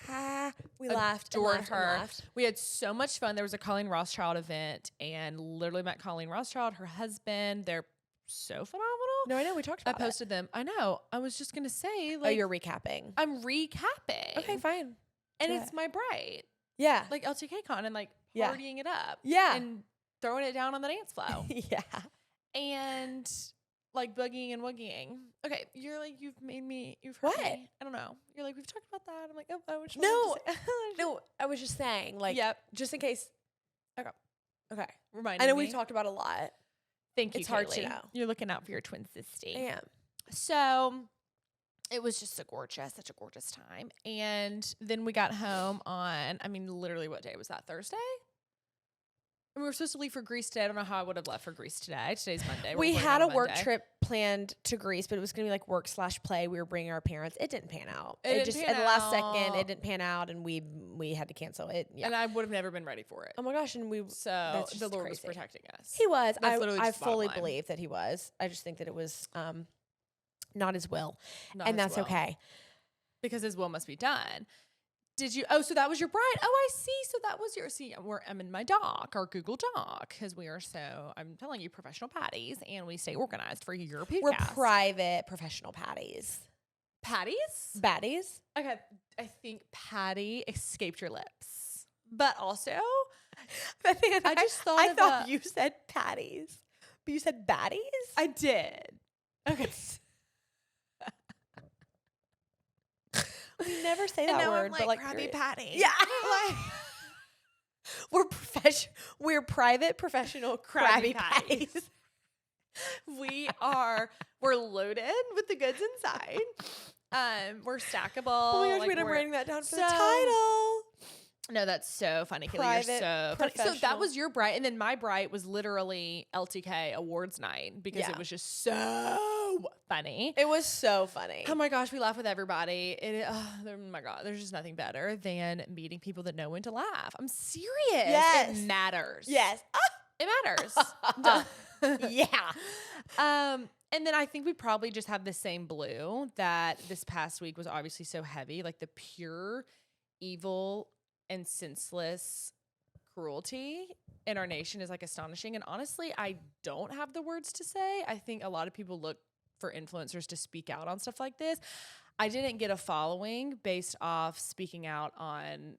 her. We laughed and Adored laughed and her. laughed. We had so much fun. There was a Colleen Rothschild event and literally met Colleen Rothschild, her husband. They're so phenomenal. No, I know. We talked I about it. posted them. I know. I was just going to say, Oh, like, you're recapping. I'm recapping. Okay, fine. And Do it's it. my bright. Yeah. Like LTK Con and like Yeah. partying it up. Yeah. And throwing it down on the dance floor. Yeah. And like boogieing and woogieing. Okay, you're like, you've hurt What? me. I don't know. You're like, we've talked about that. I'm like, oh, I just No. wanted to say. No, I was just saying, like, Yep. just in case. Okay. Okay. Reminding I know me. we've talked about a lot. Thank you, It's hard to Kaylee. know. You're looking out for your twin sister. I am. So it was just such a gorgeous time. And then we got home on, literally what day was that? Thursday? And we were supposed to leave for Greece today. I don't know how I would have left for Greece today. Today's Monday. We're We recording had a on work Monday. trip planned to Greece, but it was going to be like work/play. We were bringing our parents. It didn't pan out. It didn't just pan at the last second, out. it didn't pan out, and we had to cancel it. Yeah. And I would have never been ready for it. Oh my gosh! And we So that's the just Lord was crazy. protecting us. He was. That's literally I just the bottom fully line. believe that he was. I just think that it was not his will, Not and his that's will. okay. Because his will must be done. Did you? Oh, so that was your bride. Oh, I see. So that was your. See, I'm in my doc, our Google Doc, because we are so. I'm telling you, professional patties, and we stay organized for your Püdcast. We're private professional patties. Patties. Baddies? Okay, I think Patty escaped your lips, but also I just thought I of thought a- you said patties, but you said baddies. I did. Okay. We never say And that now word, I'm but like Crabby period. Patty. Yeah. Like, We're private professional Crabby Crabby patties. we're loaded with the goods inside. We're stackable. Oh my gosh, like, wait, I'm we're- writing that down for the so- title. No, that's so funny, Kaylee. You're Private, so funny. So that professional. was your bright, and then my bright was literally LTK awards night because Yeah. it was just so funny. It was so funny. Oh my gosh, we laugh with everybody. Oh my god, there's just nothing better than meeting people that know when to laugh. I'm serious. Yes. It matters. Yes. It matters. Yeah. And then I think we probably just have the same blue that this past week was obviously so heavy, like the pure evil and senseless cruelty in our nation is like astonishing. And honestly, I don't have the words to say. I think a lot of people look for influencers to speak out on stuff like this. I didn't get a following based off speaking out on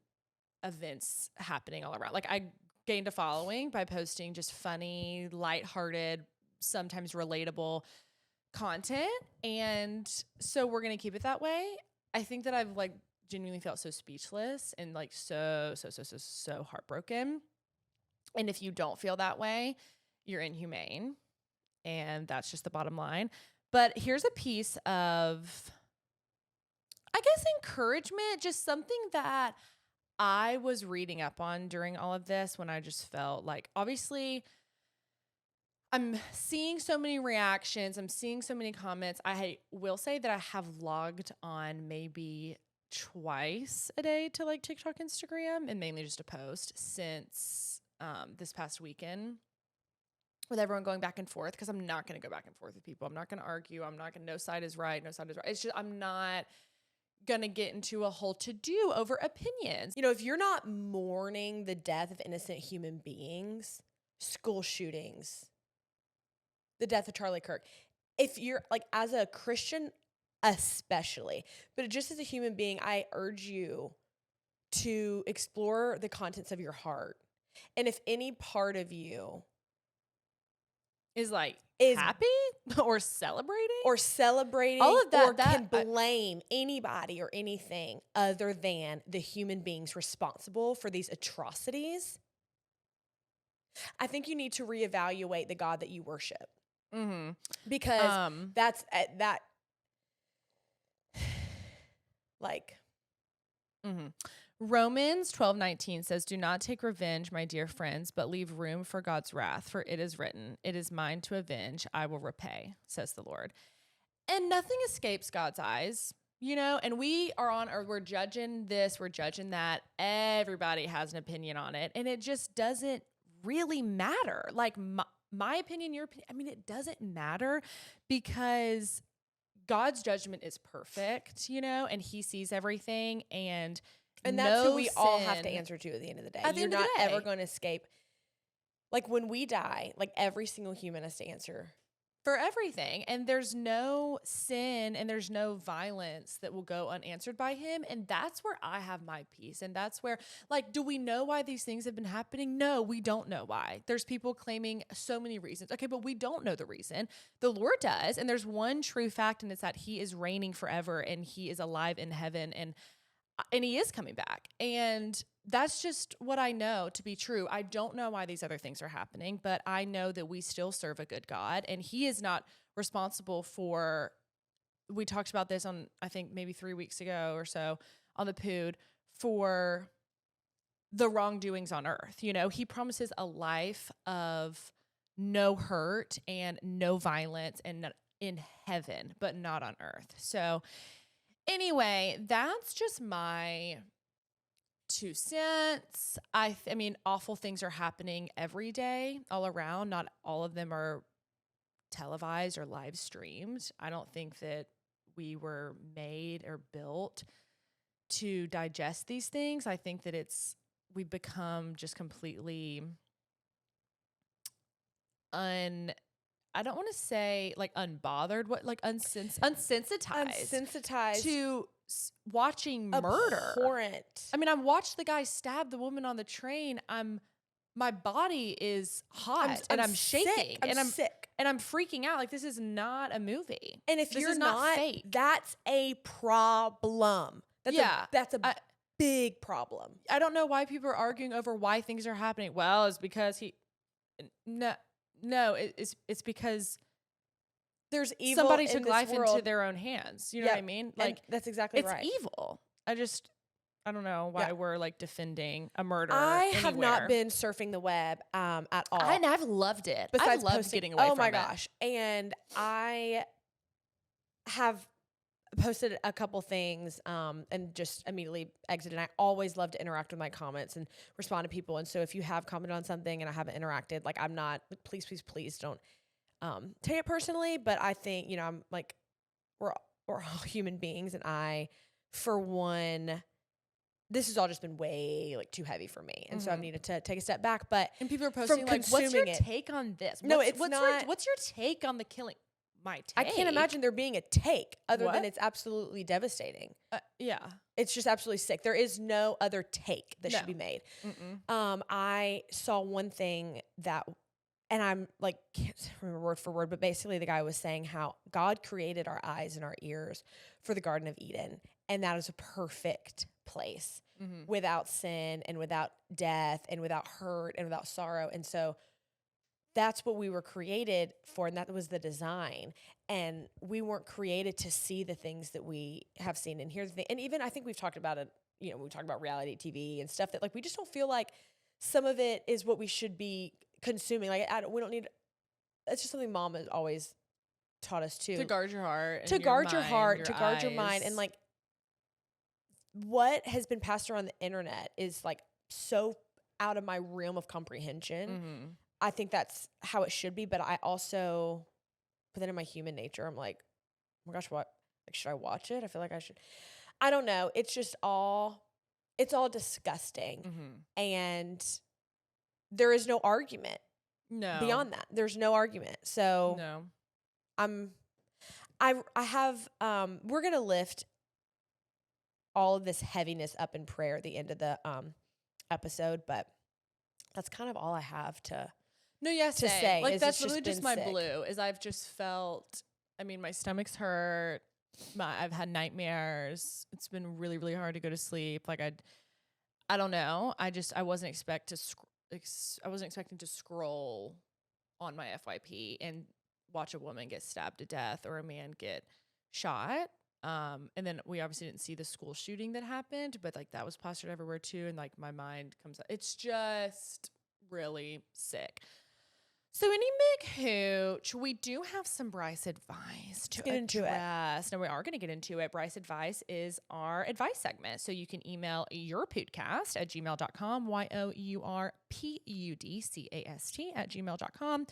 events happening all around. Like I gained a following by posting just funny, lighthearted, sometimes relatable content. And so we're going to keep it that way. I think that I've like genuinely felt so speechless and like so heartbroken. And if you don't feel that way, you're inhumane. And that's just the bottom line. But here's a piece of, I guess, encouragement, just something that I was reading up on during all of this when I just felt like, obviously, I'm seeing so many reactions. I'm seeing so many comments. I will say that I have logged on maybe twice a day to like TikTok, Instagram, and mainly just to post since this past weekend with everyone going back and forth, because I'm not going to go back and forth with people. I'm not going to argue. I'm not going to, no side is right. No side is right. It's just, I'm not going to get into a whole to-do over opinions. You know, if you're not mourning the death of innocent human beings, school shootings, the death of Charlie Kirk, if you're like, as a Christian especially, but just as a human being, I urge you to explore the contents of your heart. And if any part of you Is like is happy or celebrating all of that, or can blame anybody or anything other than the human beings responsible for these atrocities, I think you need to reevaluate the God that you worship. Mm-hmm. Because that's that like mm-hmm. Romans 12:19 says, "Do not take revenge, my dear friends, but leave room for God's wrath, for it is written, 'It is mine to avenge, I will repay,' says the Lord." And nothing escapes God's eyes. you know, and we're judging this, we're judging that. Everybody has an opinion on it, and it just doesn't really matter. Like my opinion, your opinion, I mean, it doesn't matter because God's judgment is perfect, you know, and he sees everything, and that's who we all have to answer to at the end of the day. At the You're end of not the day. ever going to escape. Like when we die, like every single human has to answer for everything. And there's no sin and there's no violence that will go unanswered by him. And that's where I have my peace. And that's where, like, do we know why these things have been happening? No, we don't know why. There's people claiming so many reasons. Okay, but we don't know the reason. The Lord does. And there's one true fact, and it's that he is reigning forever and he is alive in heaven, and he is coming back. And that's just what I know to be true. I don't know why these other things are happening, but I know that we still serve a good God, and he is not responsible for, we talked about this on, I think maybe 3 weeks ago or so on the Pood, for the wrongdoings on earth. You know, he promises a life of no hurt and no violence and in heaven, but not on earth. So anyway, that's just my 2 cents. I mean, awful things are happening every day all around. Not all of them are televised or live streamed. I don't think that we were made or built to digest these things. I think that we've become just completely I don't want to say like unbothered, unsensitized to watching murder. Abhorrent. I mean, I watched the guy stab the woman on the train. My body is hot and I'm shaking I'm sick and I'm freaking out. Like, this is not a movie. And if this you're is not fake, that's a problem. That's a big problem. I don't know why people are arguing over why things are happening. Well, it's because No, it's because there's evil. Somebody took life into their own hands. You know what I mean? Like, that's exactly right. It's evil. I don't know why we're like defending a murder. I have not been surfing the web at all. And I've loved it. I've loved getting away from it. Oh my gosh. And I have posted a couple things and just immediately exited. And I always love to interact with my comments and respond to people. And so if you have commented on something and I haven't interacted, like, I'm not, please don't take it personally. But I think, you know, I'm like, we're all human beings. And I, for one, this has all just been way like too heavy for me. And so I've needed to take a step back. But and people are posting like, what's your take on this? What's your take on the killing? My take. I can't imagine there being a take other than it's absolutely devastating. Yeah. It's just absolutely sick. There is no other take that should be made. I saw one thing that, and I'm like, can't remember word for word, but basically the guy was saying how God created our eyes and our ears for the Garden of Eden. And that is a perfect place without sin and without death and without hurt and without sorrow. And so that's what we were created for, and that was the design. And we weren't created to see the things that we have seen. And here's the thing, and even I think we've talked about it, you know, we talked about reality TV and stuff that, like, we just don't feel like some of it is what we should be consuming. Like, we don't need, it's just something Mom has always taught us too. To guard your heart. To guard your heart, to guard your mind. And like, what has been passed around the internet is like so out of my realm of comprehension. I think that's how it should be, but I also put that in my human nature. I'm like, oh my gosh, what? Like, should I watch it? I feel like I should. I don't know. It's just it's all disgusting. And there is no argument. No. Beyond that, there's no argument. So no. I have, we're going to lift all of this heaviness up in prayer at the end of the episode, but that's kind of all I have to say. Like, that's literally just my blue, is I've just felt, I mean, my stomach's hurt. I've had nightmares. It's been really, really hard to go to sleep. Like, I don't know. I wasn't expecting to scroll on my FYP and watch a woman get stabbed to death or a man get shot. And then we obviously didn't see the school shooting that happened, but like, that was plastered everywhere too. And like, my mind comes, it's just really sick. So any McHooch, we do have some Brice Advice to get into it. address. No, we are going to get into it. Brice Advice is our advice segment. So you can email yourpüdcast@gmail.com, yourpudcast@gmail.com.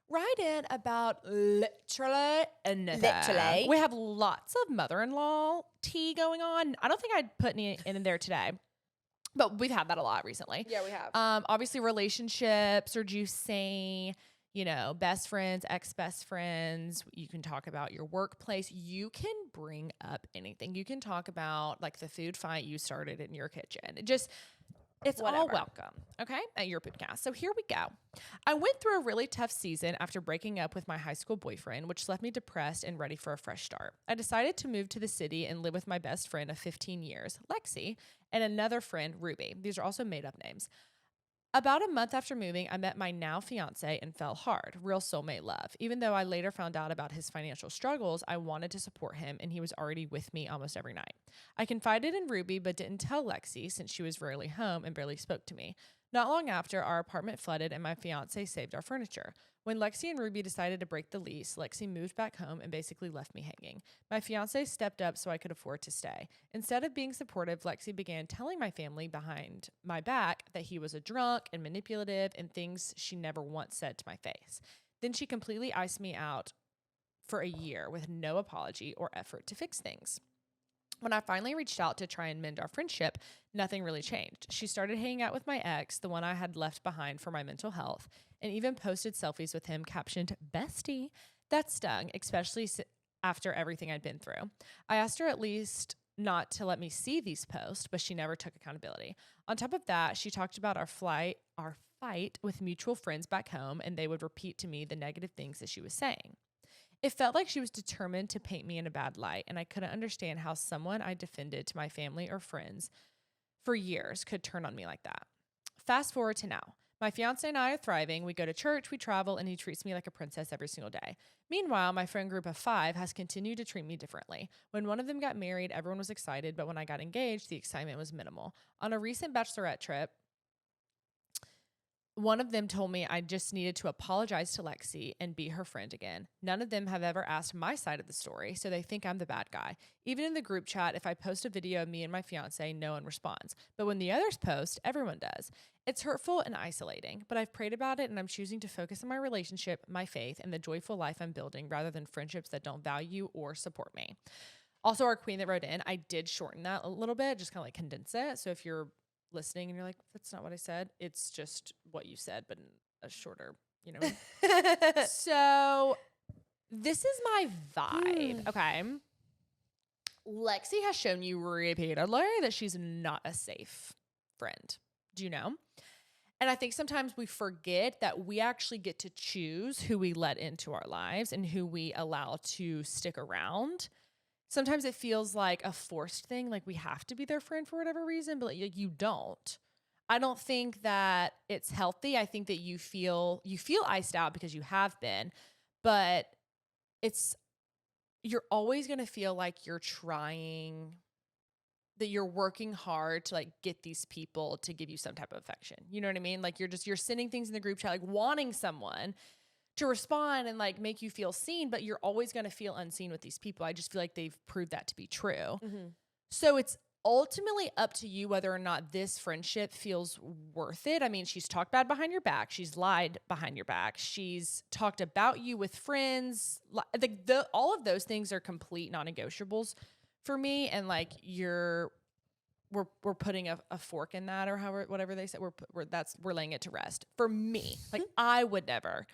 Write in about literally anything. Literally. We have lots of mother-in-law tea going on. I don't think I'd put any in there today, but we've had that a lot recently. Yeah, we have. Obviously relationships are juicy, best friends, ex-best friends. You can talk about your workplace. You can bring up anything. You can talk about like the food fight you started in your kitchen. It's Whatever. all welcome, okay, at Your Püdcast. So here we go. I went through a really tough season after breaking up with my high school boyfriend, which left me depressed and ready for a fresh start. I decided to move to the city and live with my best friend of 15 years, Lexi, and another friend, Ruby. These are also made-up names. About a month after moving, I met my now fiance and fell hard. Real soulmate love. Even though I later found out about his financial struggles, I wanted to support him, and he was already with me almost every night. I confided in Ruby, but didn't tell Lexi since she was rarely home and barely spoke to me. Not long after, our apartment flooded and my fiance saved our furniture. When Lexi and Ruby decided to break the lease, Lexi moved back home and basically left me hanging. My fiance stepped up so I could afford to stay. Instead of being supportive, Lexi began telling my family behind my back that he was a drunk and manipulative and things she never once said to my face. Then she completely iced me out for a year with no apology or effort to fix things. When I finally reached out to try and mend our friendship, nothing really changed. She started hanging out with my ex, the one I had left behind for my mental health, and even posted selfies with him captioned, "Bestie." That stung, especially after everything I'd been through. I asked her at least not to let me see these posts, but she never took accountability. On top of that, she talked about our fight with mutual friends back home, and they would repeat to me the negative things that she was saying. It felt like she was determined to paint me in a bad light, and I couldn't understand how someone I defended to my family or friends for years could turn on me like that. Fast forward to now. My fiance and I are thriving. We go to church, we travel, and he treats me like a princess every single day. Meanwhile, my friend group of 5 has continued to treat me differently. When one of them got married, everyone was excited, but when I got engaged, the excitement was minimal. On a recent bachelorette trip, one of them told me I just needed to apologize to Lexi and be her friend again. None of them have ever asked my side of the story, so they think I'm the bad guy. Even in the group chat, if I post a video of me and my fiance, no one responds. But when the others post, everyone does. It's hurtful and isolating, but I've prayed about it and I'm choosing to focus on my relationship, my faith, and the joyful life I'm building rather than friendships that don't value or support me. Also, our queen that wrote in, I did shorten that a little bit, just kind of like condense it. So if you're listening and you're like, that's not what I said, it's just what you said, but in a shorter, So this is my vibe. Okay. Lexi has shown you repeatedly that she's not a safe friend. Do you know? And I think sometimes we forget that we actually get to choose who we let into our lives and who we allow to stick around. Sometimes it feels like a forced thing, like we have to be their friend for whatever reason, but like you don't. I don't think that it's healthy. I think that you feel iced out because you have been, but you're always going to feel like you're trying, that you're working hard to like get these people to give you some type of affection. You know what I mean? Like you're sending things in the group chat, like wanting someone to respond and like make you feel seen, but you're always going to feel unseen with these people. I just feel like they've proved that to be true. Mm-hmm. So it's ultimately up to you whether or not this friendship feels worth it. I mean, she's talked bad behind your back. She's lied behind your back. She's talked about you with friends. All of those things are complete non-negotiables for me. And like we're putting a fork in that, or whatever they said. We're laying it to rest. For me, like I would never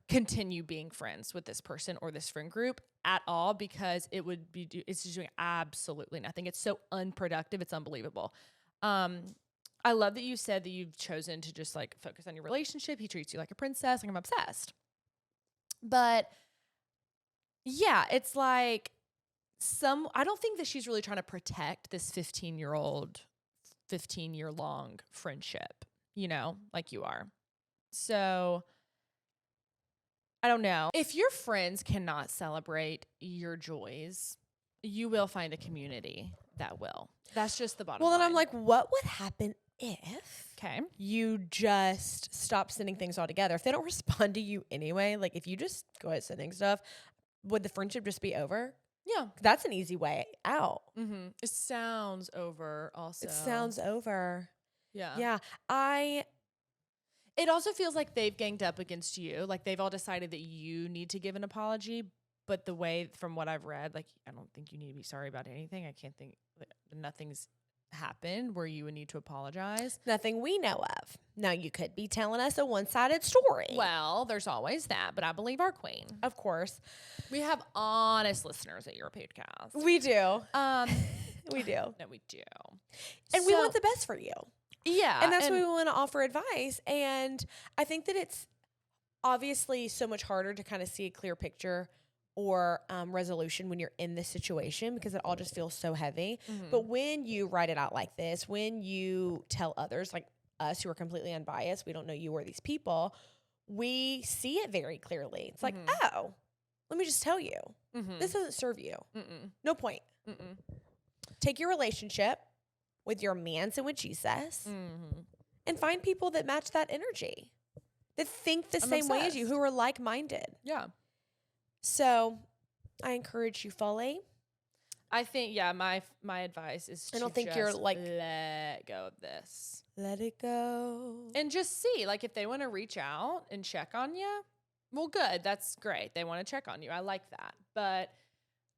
continue being friends with this person or this friend group at all, because it's just doing absolutely nothing. It's so unproductive. It's unbelievable. I love that you said that you've chosen to just like focus on your relationship. He treats you like a princess. Like I'm obsessed. But yeah, it's like, I don't think that she's really trying to protect this 15-year-long friendship, like you are. So I don't know. If your friends cannot celebrate your joys, you will find a community that will. That's just the bottom line. Well, then I'm like, what would happen if Okay. you just stop sending things altogether. If they don't respond to you anyway, like if you just go ahead sending stuff, would the friendship just be over? Yeah. That's an easy way out. Mm-hmm. It sounds over also. It sounds over. Yeah. Yeah. It also feels like they've ganged up against you. Like they've all decided that you need to give an apology. But the way, from what I've read, like, I don't think you need to be sorry about anything. I can't think, nothing's happened where you would need to apologize. Nothing we know of. Now, you could be telling us a one-sided story. Well, there's always that, but I believe our queen. Of course. We have honest listeners at Your Püdcast. We do. We do. No, we do. And we want the best for you. Yeah. And that's why we want to offer advice. And I think that it's obviously so much harder to kind of see a clear picture or resolution when you're in this situation because it all just feels so heavy. Mm-hmm. But when you write it out like this, when you tell others, like us who are completely unbiased, we don't know you or these people, we see it very clearly. It's like, oh, let me just tell you, this doesn't serve you. No point. Take your relationship with your man with Jesus and find people that match that energy, that think the same way as you, who are like-minded. Yeah. So I encourage you fully. I think, my advice is to you're like, let go of this. Let it go. And just see, like, if they want to reach out and check on you, well, good. That's great. They want to check on you. I like that. But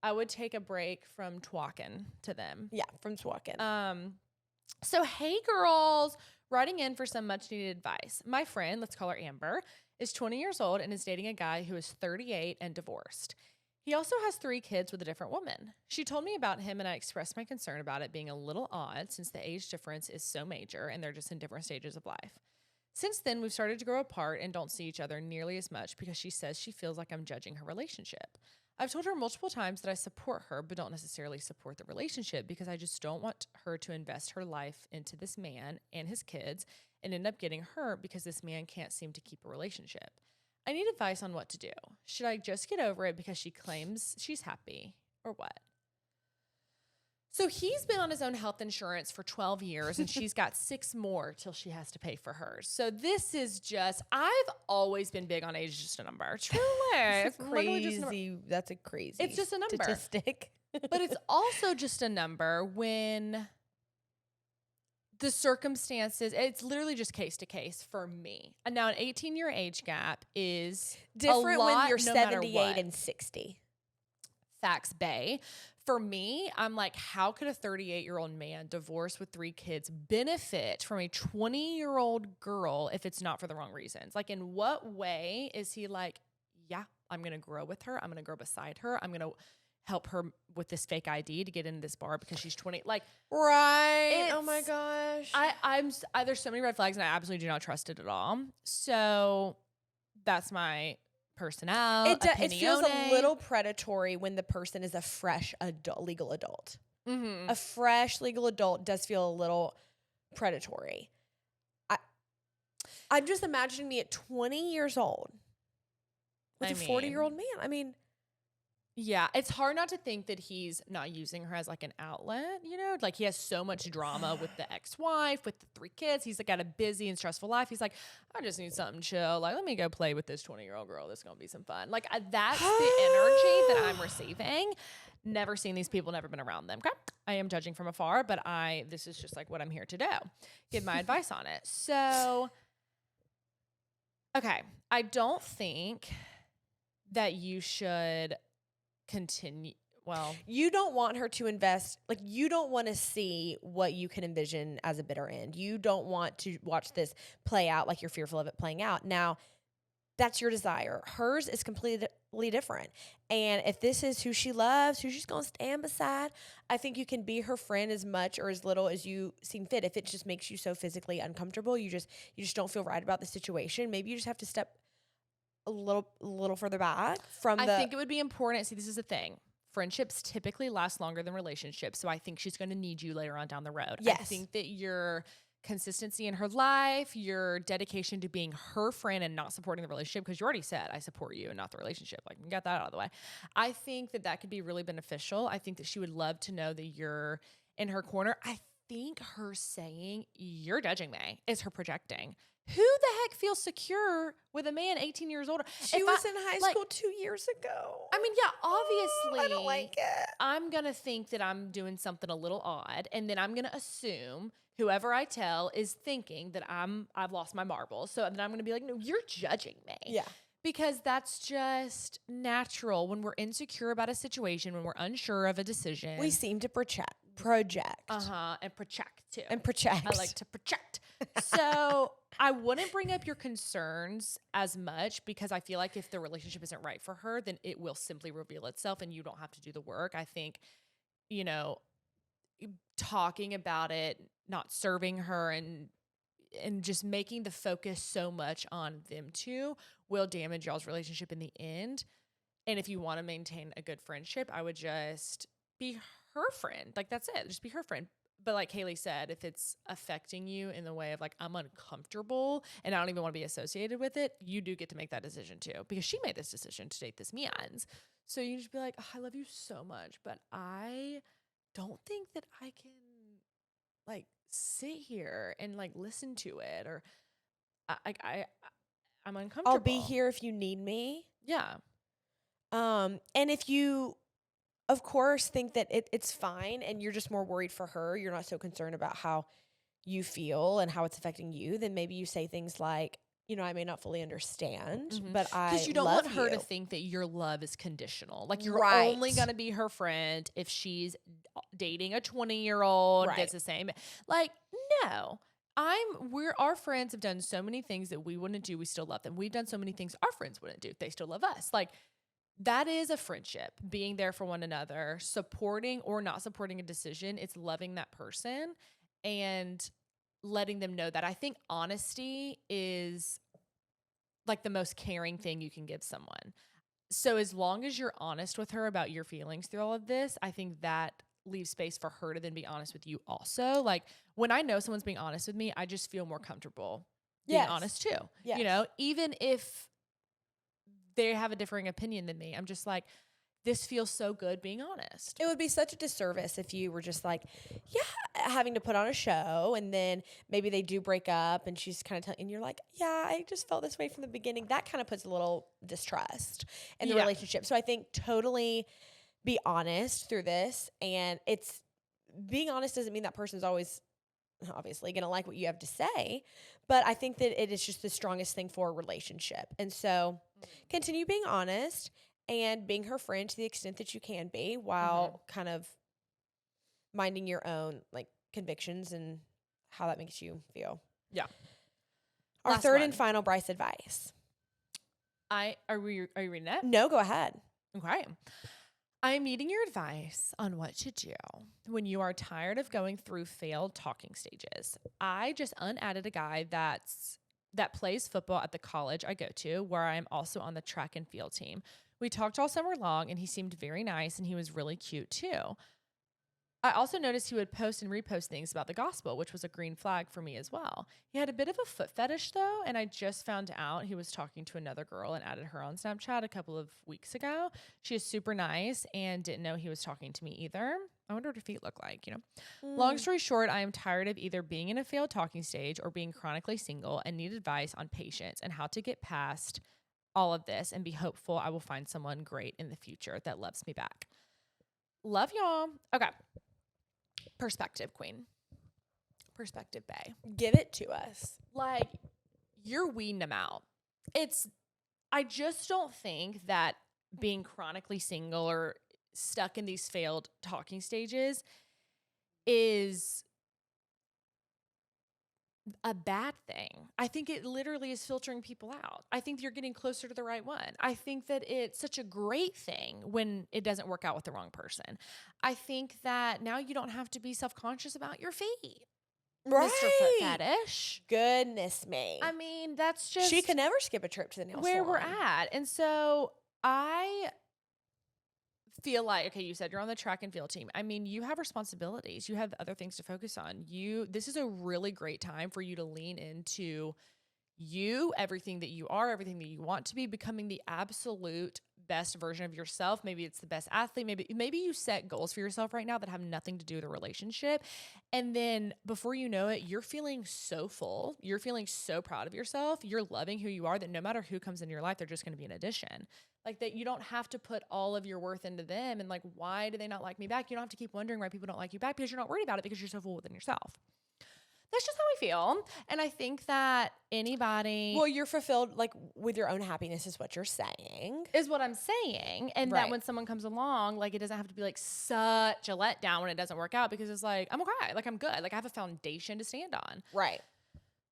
I would take a break from twalking to them. Yeah, from twalking. So, hey, girls, writing in for some much-needed advice. My friend, let's call her Amber, is 20 years old and is dating a guy who is 38 and divorced. He also has 3 kids with a different woman. She told me about him, and I expressed my concern about it being a little odd since the age difference is so major and they're just in different stages of life. Since then, we've started to grow apart and don't see each other nearly as much because she says she feels like I'm judging her relationship. I've told her multiple times that I support her, but don't necessarily support the relationship because I just don't want her to invest her life into this man and his kids and end up getting hurt because this man can't seem to keep a relationship. I need advice on what to do. Should I just get over it because she claims she's happy, or what? So he's been on his own health insurance for 12 years and she's got 6 more till she has to pay for hers. So this is just, I've always been big on age is just a number. Truly. It's crazy. That's a crazy It's just a number. Statistic. But it's also just a number when the circumstances, it's literally just case to case for me. And now an 18-year age gap is different a lot, when you're no 78 and 60. Facts, bae. For me, I'm like, how could a 38-year-old man divorced with 3 kids benefit from a 20-year-old girl if it's not for the wrong reasons? Like, in what way is he like, yeah, I'm going to grow with her. I'm going to grow beside her. I'm going to help her with this fake ID to get into this bar because she's 20. Like, right. Oh my gosh. There's so many red flags and I absolutely do not trust it at all. So that's my personality. It feels a little predatory when the person is a fresh legal adult. A fresh legal adult does feel a little predatory. I'm just imagining me at 20 years old with a 40-year-old man. I mean, yeah, it's hard not to think that he's not using her as like an outlet, you know? Like he has so much drama with the ex-wife, with the 3 kids. He's like got a busy and stressful life. He's like, I just need something chill. Like, let me go play with this 20-year-old girl. This is going to be some fun. Like that's the energy that I'm receiving. Never seen these people, never been around them. Okay? I am judging from afar, but this is just like what I'm here to do. Give my advice on it. So, okay. I don't think that you should continue. Well, you don't want her to invest, like you don't want to see what you can envision as a bitter end. You don't want to watch this play out like you're fearful of it playing out. Now, that's your desire. Hers is completely different. And if this is who she loves, who she's going to stand beside, I think you can be her friend as much or as little as you seem fit. If it just makes you so physically uncomfortable, you just don't feel right about the situation. Maybe you just have to step a little further back from I think it would be important. See, this is the thing. Friendships typically last longer than relationships. So I think she's going to need you later on down the road. Yes. I think that your consistency in her life, your dedication to being her friend and not supporting the relationship, because you already said, I support you and not the relationship. Like, you got that out of the way. I think that could be really beneficial. I think that she would love to know that you're in her corner. I think her saying, "You're judging me," is her projecting. Who the heck feels secure with a man 18 years older? She was in high school 2 years ago. I mean, yeah, obviously. I don't like it. I'm going to think that I'm doing something a little odd. And then I'm going to assume whoever I tell is thinking that I've lost my marbles. So then I'm going to be like, no, you're judging me. Yeah. Because that's just natural when we're insecure about a situation, when we're unsure of a decision. We seem to project. And project too. And project. I like to project. So I wouldn't bring up your concerns as much because I feel like if the relationship isn't right for her, then it will simply reveal itself and you don't have to do the work. I think, you know, talking about it, not serving her and just making the focus so much on them two will damage y'all's relationship in the end. And if you want to maintain a good friendship, I would just be her friend. Like, that's it. Just be her friend. But like Haley said, if it's affecting you in the way of like, I'm uncomfortable and I don't even want to be associated with it, you do get to make that decision too. Because she made this decision to date this Mians. So you just be like, oh, I love you so much, but I don't think that I can like sit here and like listen to it, or I'm uncomfortable. I'll be here if you need me. Yeah. And if you, of course, think that it's fine and you're just more worried for her, you're not so concerned about how you feel and how it's affecting you, then maybe you say things like, you know, I may not fully understand, but I because you don't love want her you. to think that your love is conditional. Like you're Right. only going to be her friend if she's dating a 20-year-old Right. that's the same. Like, no. Our friends have done so many things that we wouldn't do. We still love them. We've done so many things our friends wouldn't do. They still love us. Like, that is a friendship, being there for one another, supporting or not supporting a decision. It's loving that person and letting them know that. I think honesty is like the most caring thing you can give someone. So as long as you're honest with her about your feelings through all of this, I think that leaves space for her to then be honest with you also. Like, when I know someone's being honest with me, I just feel more comfortable being honest too. Yes. You know, even if they have a differing opinion than me, I'm just like, this feels so good being honest. It would be such a disservice if you were just like, yeah, having to put on a show and then maybe they do break up and she's kind of and you're like, yeah, I just felt this way from the beginning. That kind of puts a little distrust in the relationship. So I think totally be honest through this. And it's being honest doesn't mean that person's always obviously going to like what you have to say, but I think that it is just the strongest thing for a relationship. And so continue being honest and being her friend to the extent that you can be while kind of minding your own like convictions and how that makes you feel. Yeah. Our Last third one. and final Brice advice. Are you reading it? No, go ahead. Okay. I'm needing your advice on what to do when you are tired of going through failed talking stages. I just unadded a guy that plays football at the college I go to, where I'm also on the track and field team. We talked all summer long and he seemed very nice and he was really cute too. I also noticed he would post and repost things about the gospel, which was a green flag for me as well. He had a bit of a foot fetish though, and I just found out he was talking to another girl and added her on Snapchat a couple of weeks ago. She is super nice and didn't know he was talking to me either. I wonder what her feet look like, you know. Long story short, I am tired of either being in a failed talking stage or being chronically single and need advice on patience and how to get past all of this and be hopeful I will find someone great in the future that loves me back. Love y'all. Okay. Perspective queen. Perspective bae. Give it to us. Like, you're weeding them out. I just don't think that being chronically single or stuck in these failed talking stages is a bad thing. I think it literally is filtering people out. I think you're getting closer to the right one. I think that it's such a great thing when it doesn't work out with the wrong person. I think that now you don't have to be self-conscious about your feet. Right. Mr. Foot Fetish. Goodness me. I mean, that's just she could never skip a trip to the nail where salon. we're at. And so I feel like, okay, you said you're on the track and field team. I mean, you have responsibilities. You have other things to focus on. This is a really great time for you to lean into you, everything that you are, everything that you want to be, becoming the absolute best version of yourself. Maybe it's the best athlete. Maybe you set goals for yourself right now that have nothing to do with a relationship. And then before you know it, you're feeling so full. You're feeling so proud of yourself. You're loving who you are, that no matter who comes into your life, they're just going to be an addition. Like, that you don't have to put all of your worth into them. And like, why do they not like me back? You don't have to keep wondering why people don't like you back, because you're not worried about it, because you're so full within yourself. That's just how I feel. And I think that anybody... Well, you're fulfilled, like, with your own happiness is what you're saying. Is what I'm saying. And that when someone comes along, like, it doesn't have to be, like, such a letdown when it doesn't work out, because it's like, I'm okay. Like, I'm good. Like, I have a foundation to stand on. Right.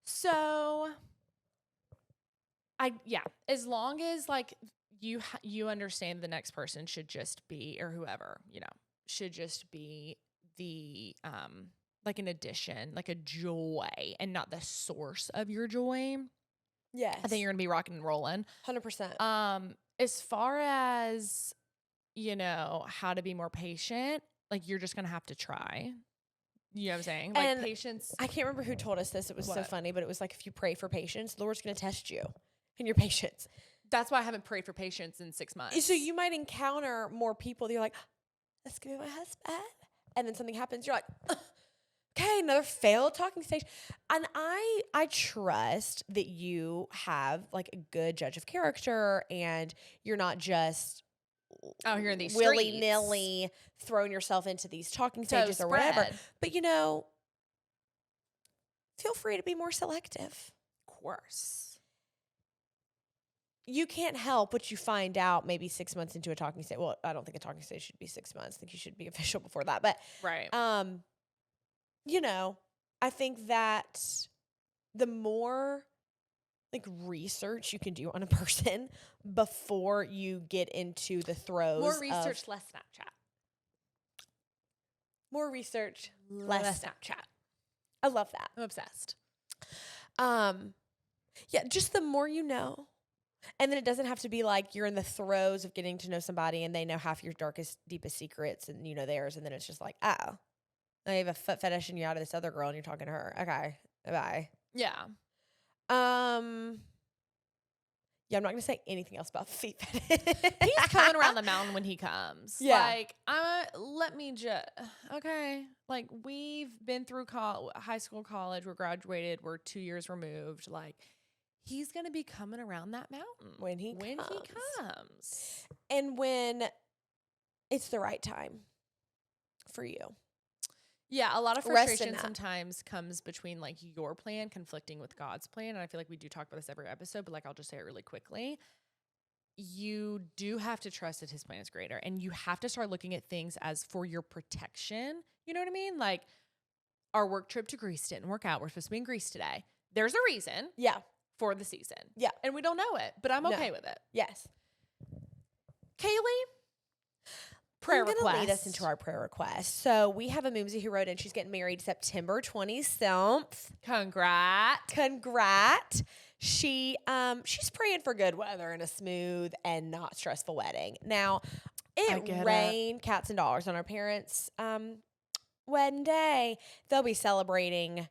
So, as long as, like, you understand the next person should just be, or whoever, you know, should just be the... like an addition, like a joy, and not the source of your joy. Yes. I think you're going to be rocking and rolling. 100%. As far as, you know, how to be more patient, like, you're just going to have to try. You know what I'm saying? Like, and patience. I can't remember who told us this. It was so What? funny, but it was like, if you pray for patience, the Lord's going to test you and your patience. That's why I haven't prayed for patience in 6 months. So you might encounter more people that you're like, that's going to be my husband. And then something happens. You're like, okay, another failed talking stage. And I trust that you have, like, a good judge of character, and you're not just out here in these willy-nilly throwing yourself into these talking stages or whatever. But, you know, feel free to be more selective. Of course. You can't help what you find out maybe 6 months into a talking stage. Well, I don't think a talking stage should be 6 months. I think you should be official before that. But right. You know, I think that the more, like, research you can do on a person before you get into the throes. More research, less Snapchat. More research, less Snapchat. I love that. I'm obsessed. Yeah, just the more you know. And then it doesn't have to be like you're in the throes of getting to know somebody and they know half your darkest, deepest secrets and you know theirs. And then it's just like, oh, I have a foot fetish and you're out of this other girl and you're talking to her. Okay, bye. Yeah. Yeah, I'm not gonna say anything else about feet fetish. He's coming around the mountain when he comes. Yeah. Like, let me just, okay. Like, we've been through high school, college, we're graduated, we're 2 years removed. Like, he's gonna be coming around that mountain when he comes. And when it's the right time for you. Yeah, a lot of frustration sometimes comes between, like, your plan conflicting with God's plan. And I feel like we do talk about this every episode, but, like, I'll just say it really quickly. You do have to trust that his plan is greater. And you have to start looking at things as for your protection. You know what I mean? Like, our work trip to Greece didn't work out. We're supposed to be in Greece today. There's a reason. Yeah. For the season. Yeah. And we don't know it, but I'm okay with it. Yes. Kaylee? Prayer request. I'm going to lead us into our prayer request. So we have a Moomsy who wrote in. She's getting married September 27th. Congrats. She's praying for good weather and a smooth and not stressful wedding. Now, it rained cats and dollars on our parents' wedding day. They'll be celebrating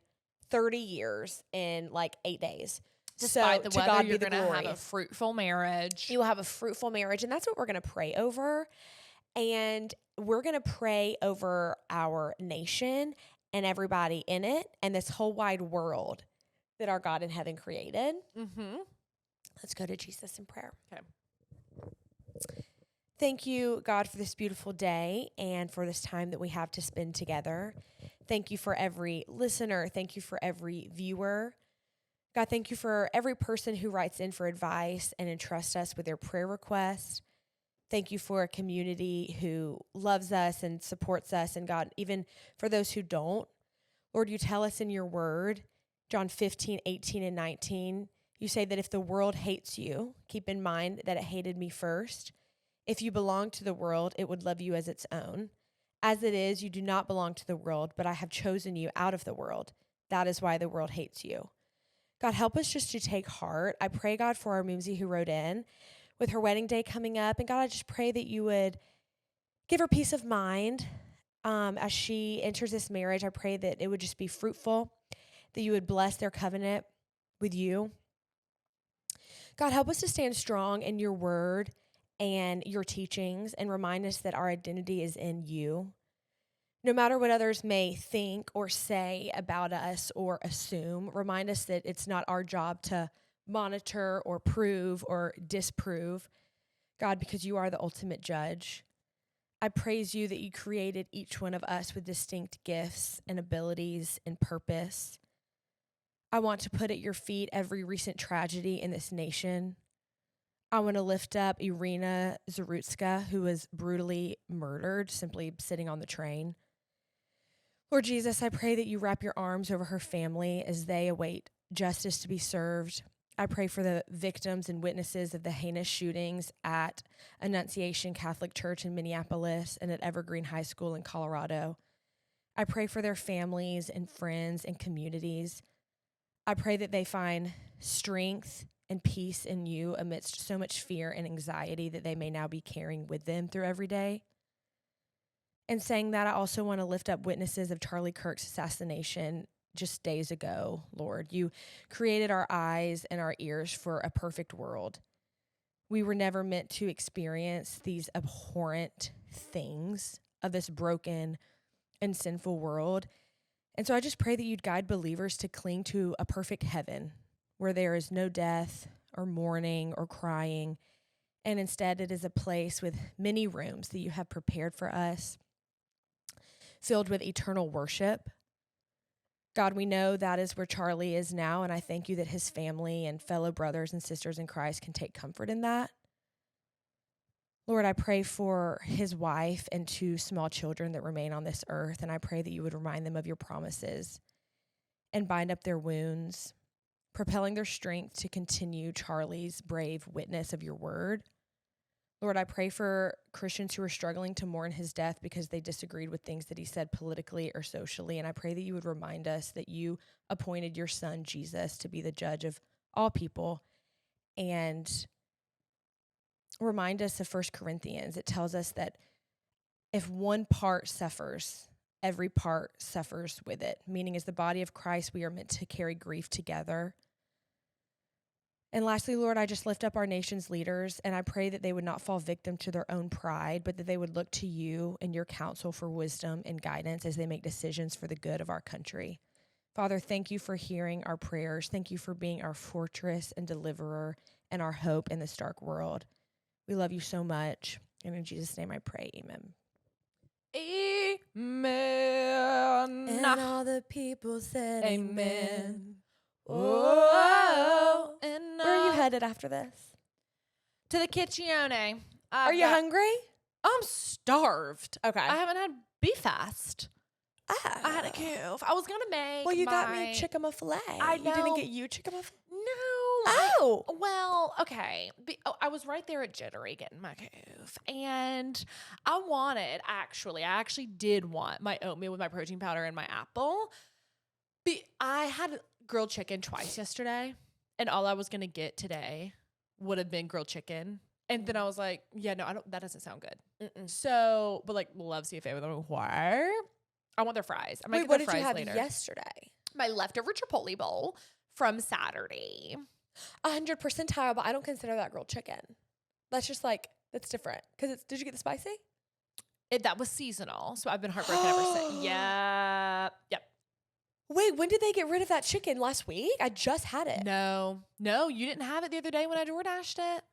30 years in like 8 days. Despite the weather, you're going to have a fruitful marriage. You will have a fruitful marriage, and that's what we're going to pray over. And we're going to pray over our nation and everybody in it and this whole wide world that our God in heaven created. Mm-hmm. Let's go to Jesus in prayer. Okay. Thank you, God, for this beautiful day and for this time that we have to spend together. Thank you for every listener. Thank you for every viewer. God, thank you for every person who writes in for advice and entrusts us with their prayer requests. Thank you for a community who loves us and supports us. And God, even for those who don't, Lord, you tell us in your word, John 15, 18, and 19, you say that if the world hates you, keep in mind that it hated me first. If you belong to the world, it would love you as its own. As it is, you do not belong to the world, but I have chosen you out of the world. That is why the world hates you. God, help us just to take heart. I pray, God, for our Moomsy who wrote in with her wedding day coming up. And God, I just pray that you would give her peace of mind as she enters this marriage. I pray that it would just be fruitful, that you would bless their covenant with you. God, help us to stand strong in your word and your teachings, and remind us that our identity is in you. No matter what others may think or say about us or assume, remind us that it's not our job to monitor or prove or disprove, God, because you are the ultimate judge. I praise you that you created each one of us with distinct gifts and abilities and purpose. I want to put at your feet every recent tragedy in this nation. I want to lift up Irina Zarutska, who was brutally murdered simply sitting on the train. Lord Jesus, I pray that you wrap your arms over her family as they await justice to be served. I pray for the victims and witnesses of the heinous shootings at Annunciation Catholic Church in Minneapolis and at Evergreen High School in Colorado. I pray for their families and friends and communities. I pray that they find strength and peace in you amidst so much fear and anxiety that they may now be carrying with them through every day. And saying that, I also want to lift up witnesses of Charlie Kirk's assassination just days ago, Lord. You created our eyes and our ears for a perfect world. We were never meant to experience these abhorrent things of this broken and sinful world. And so I just pray that you'd guide believers to cling to a perfect heaven where there is no death or mourning or crying. And instead, it is a place with many rooms that you have prepared for us, filled with eternal worship. God, we know that is where Charlie is now, and I thank you that his family and fellow brothers and sisters in Christ can take comfort in that. Lord, I pray for his wife and 2 small children that remain on this earth, and I pray that you would remind them of your promises and bind up their wounds, propelling their strength to continue Charlie's brave witness of your word. Lord, I pray for Christians who are struggling to mourn his death because they disagreed with things that he said politically or socially. And I pray that you would remind us that you appointed your son, Jesus, to be the judge of all people. And remind us of 1 Corinthians. It tells us that if one part suffers, every part suffers with it. Meaning, as the body of Christ, we are meant to carry grief together. And lastly, Lord, I just lift up our nation's leaders, and I pray that they would not fall victim to their own pride, but that they would look to you and your counsel for wisdom and guidance as they make decisions for the good of our country. Father, thank you for hearing our prayers. Thank you for being our fortress and deliverer and our hope in this dark world. We love you so much. And in Jesus' name I pray, amen. Amen. And all the people said amen. Oh, and Where are you headed after this? to the kitchen. Are you hungry? I'm starved. Okay. I haven't had beef fast. Ah. I had a coof. I was gonna make. Well, you got me chicken-a-filet. I You didn't know. get you chicken-a-filet? No. Oh. Well, okay. I was right there at Jittery getting my coof, and I actually did want my oatmeal with my protein powder and my apple. I had grilled chicken twice yesterday, and all I was gonna get today would have been grilled chicken. And then I was like, yeah, no, that doesn't sound good. So, but like, love CFA with them. Why? I want their fries. I might Wait, get what their did you fries have later. yesterday? My leftover Chipotle bowl from Saturday. 100 percentile, but I don't consider that grilled chicken. That's just like, that's different. Because did you get the spicy? That was seasonal, so I've been heartbroken ever since. Yeah. Yep. Wait, when did they get rid of that chicken? Last week? I just had it. No, you didn't have it the other day when I DoorDashed it.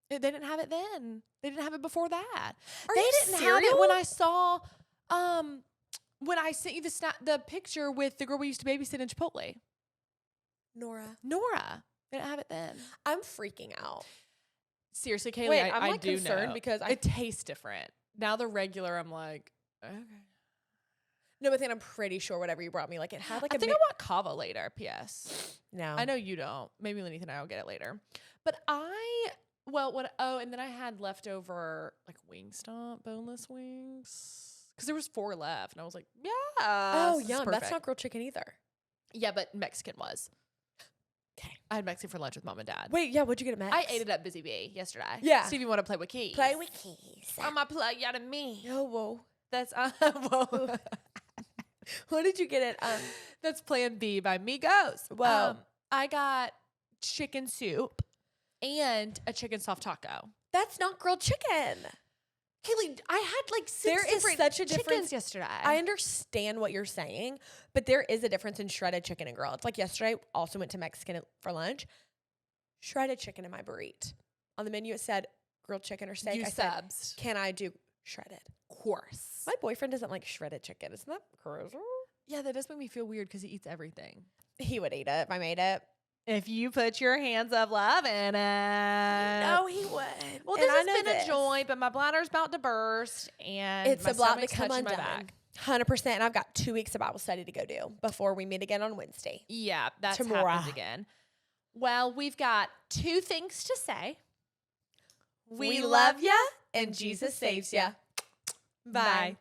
They didn't have it then. They didn't have it before that. They didn't have it when I saw, when I sent you the picture with the girl we used to babysit in Chipotle. Nora. They didn't have it then. I'm freaking out. Seriously, Kaylee, Wait, I'm I like do concerned know. because it tastes different. Now the regular, I'm like, okay. No, but then I'm pretty sure whatever you brought me, like it had like I think I want Kava later, P.S. No. I know you don't. Maybe Lenith and I will get it later. But and then I had leftover like Wingstop boneless wings. Because there was 4 left. And I was like, yeah. Oh, yum. That's not grilled chicken either. Yeah, but Mexican was. Okay. I had Mexican for lunch with mom and dad. Wait, yeah, what'd you get at Max? I ate it at Busy Bee yesterday. Yeah. See if you want to play with keys. Play with keys. I'm going to play out of me. Oh, whoa. That's, whoa. What did you get at, That's Plan B by Migos. Whoa. I got chicken soup and a chicken soft taco. That's not grilled chicken. Kaylee, I had like 6 There is different such a chickens difference. yesterday. I understand what you're saying, but there is a difference in shredded chicken and grilled. It's like yesterday, also went to Mexican for lunch. Shredded chicken in my burrito. On the menu, it said grilled chicken or steak. I said, can I do shredded? Of course. My boyfriend doesn't like shredded chicken. Isn't that crazy? Yeah, that does make me feel weird because he eats everything. He would eat it if I made it. If you put your hands of love in it. No, he would. Well, this has been a joy, but my bladder's about to burst, and it's my about to stomach's come touching my undone. back. 100%. And I've got 2 weeks of Bible study to go do before we meet again on Wednesday. Yeah, that's Tomorrow. happened again. Well, we've got 2 things to say. We love ya, and Jesus saves ya. Bye.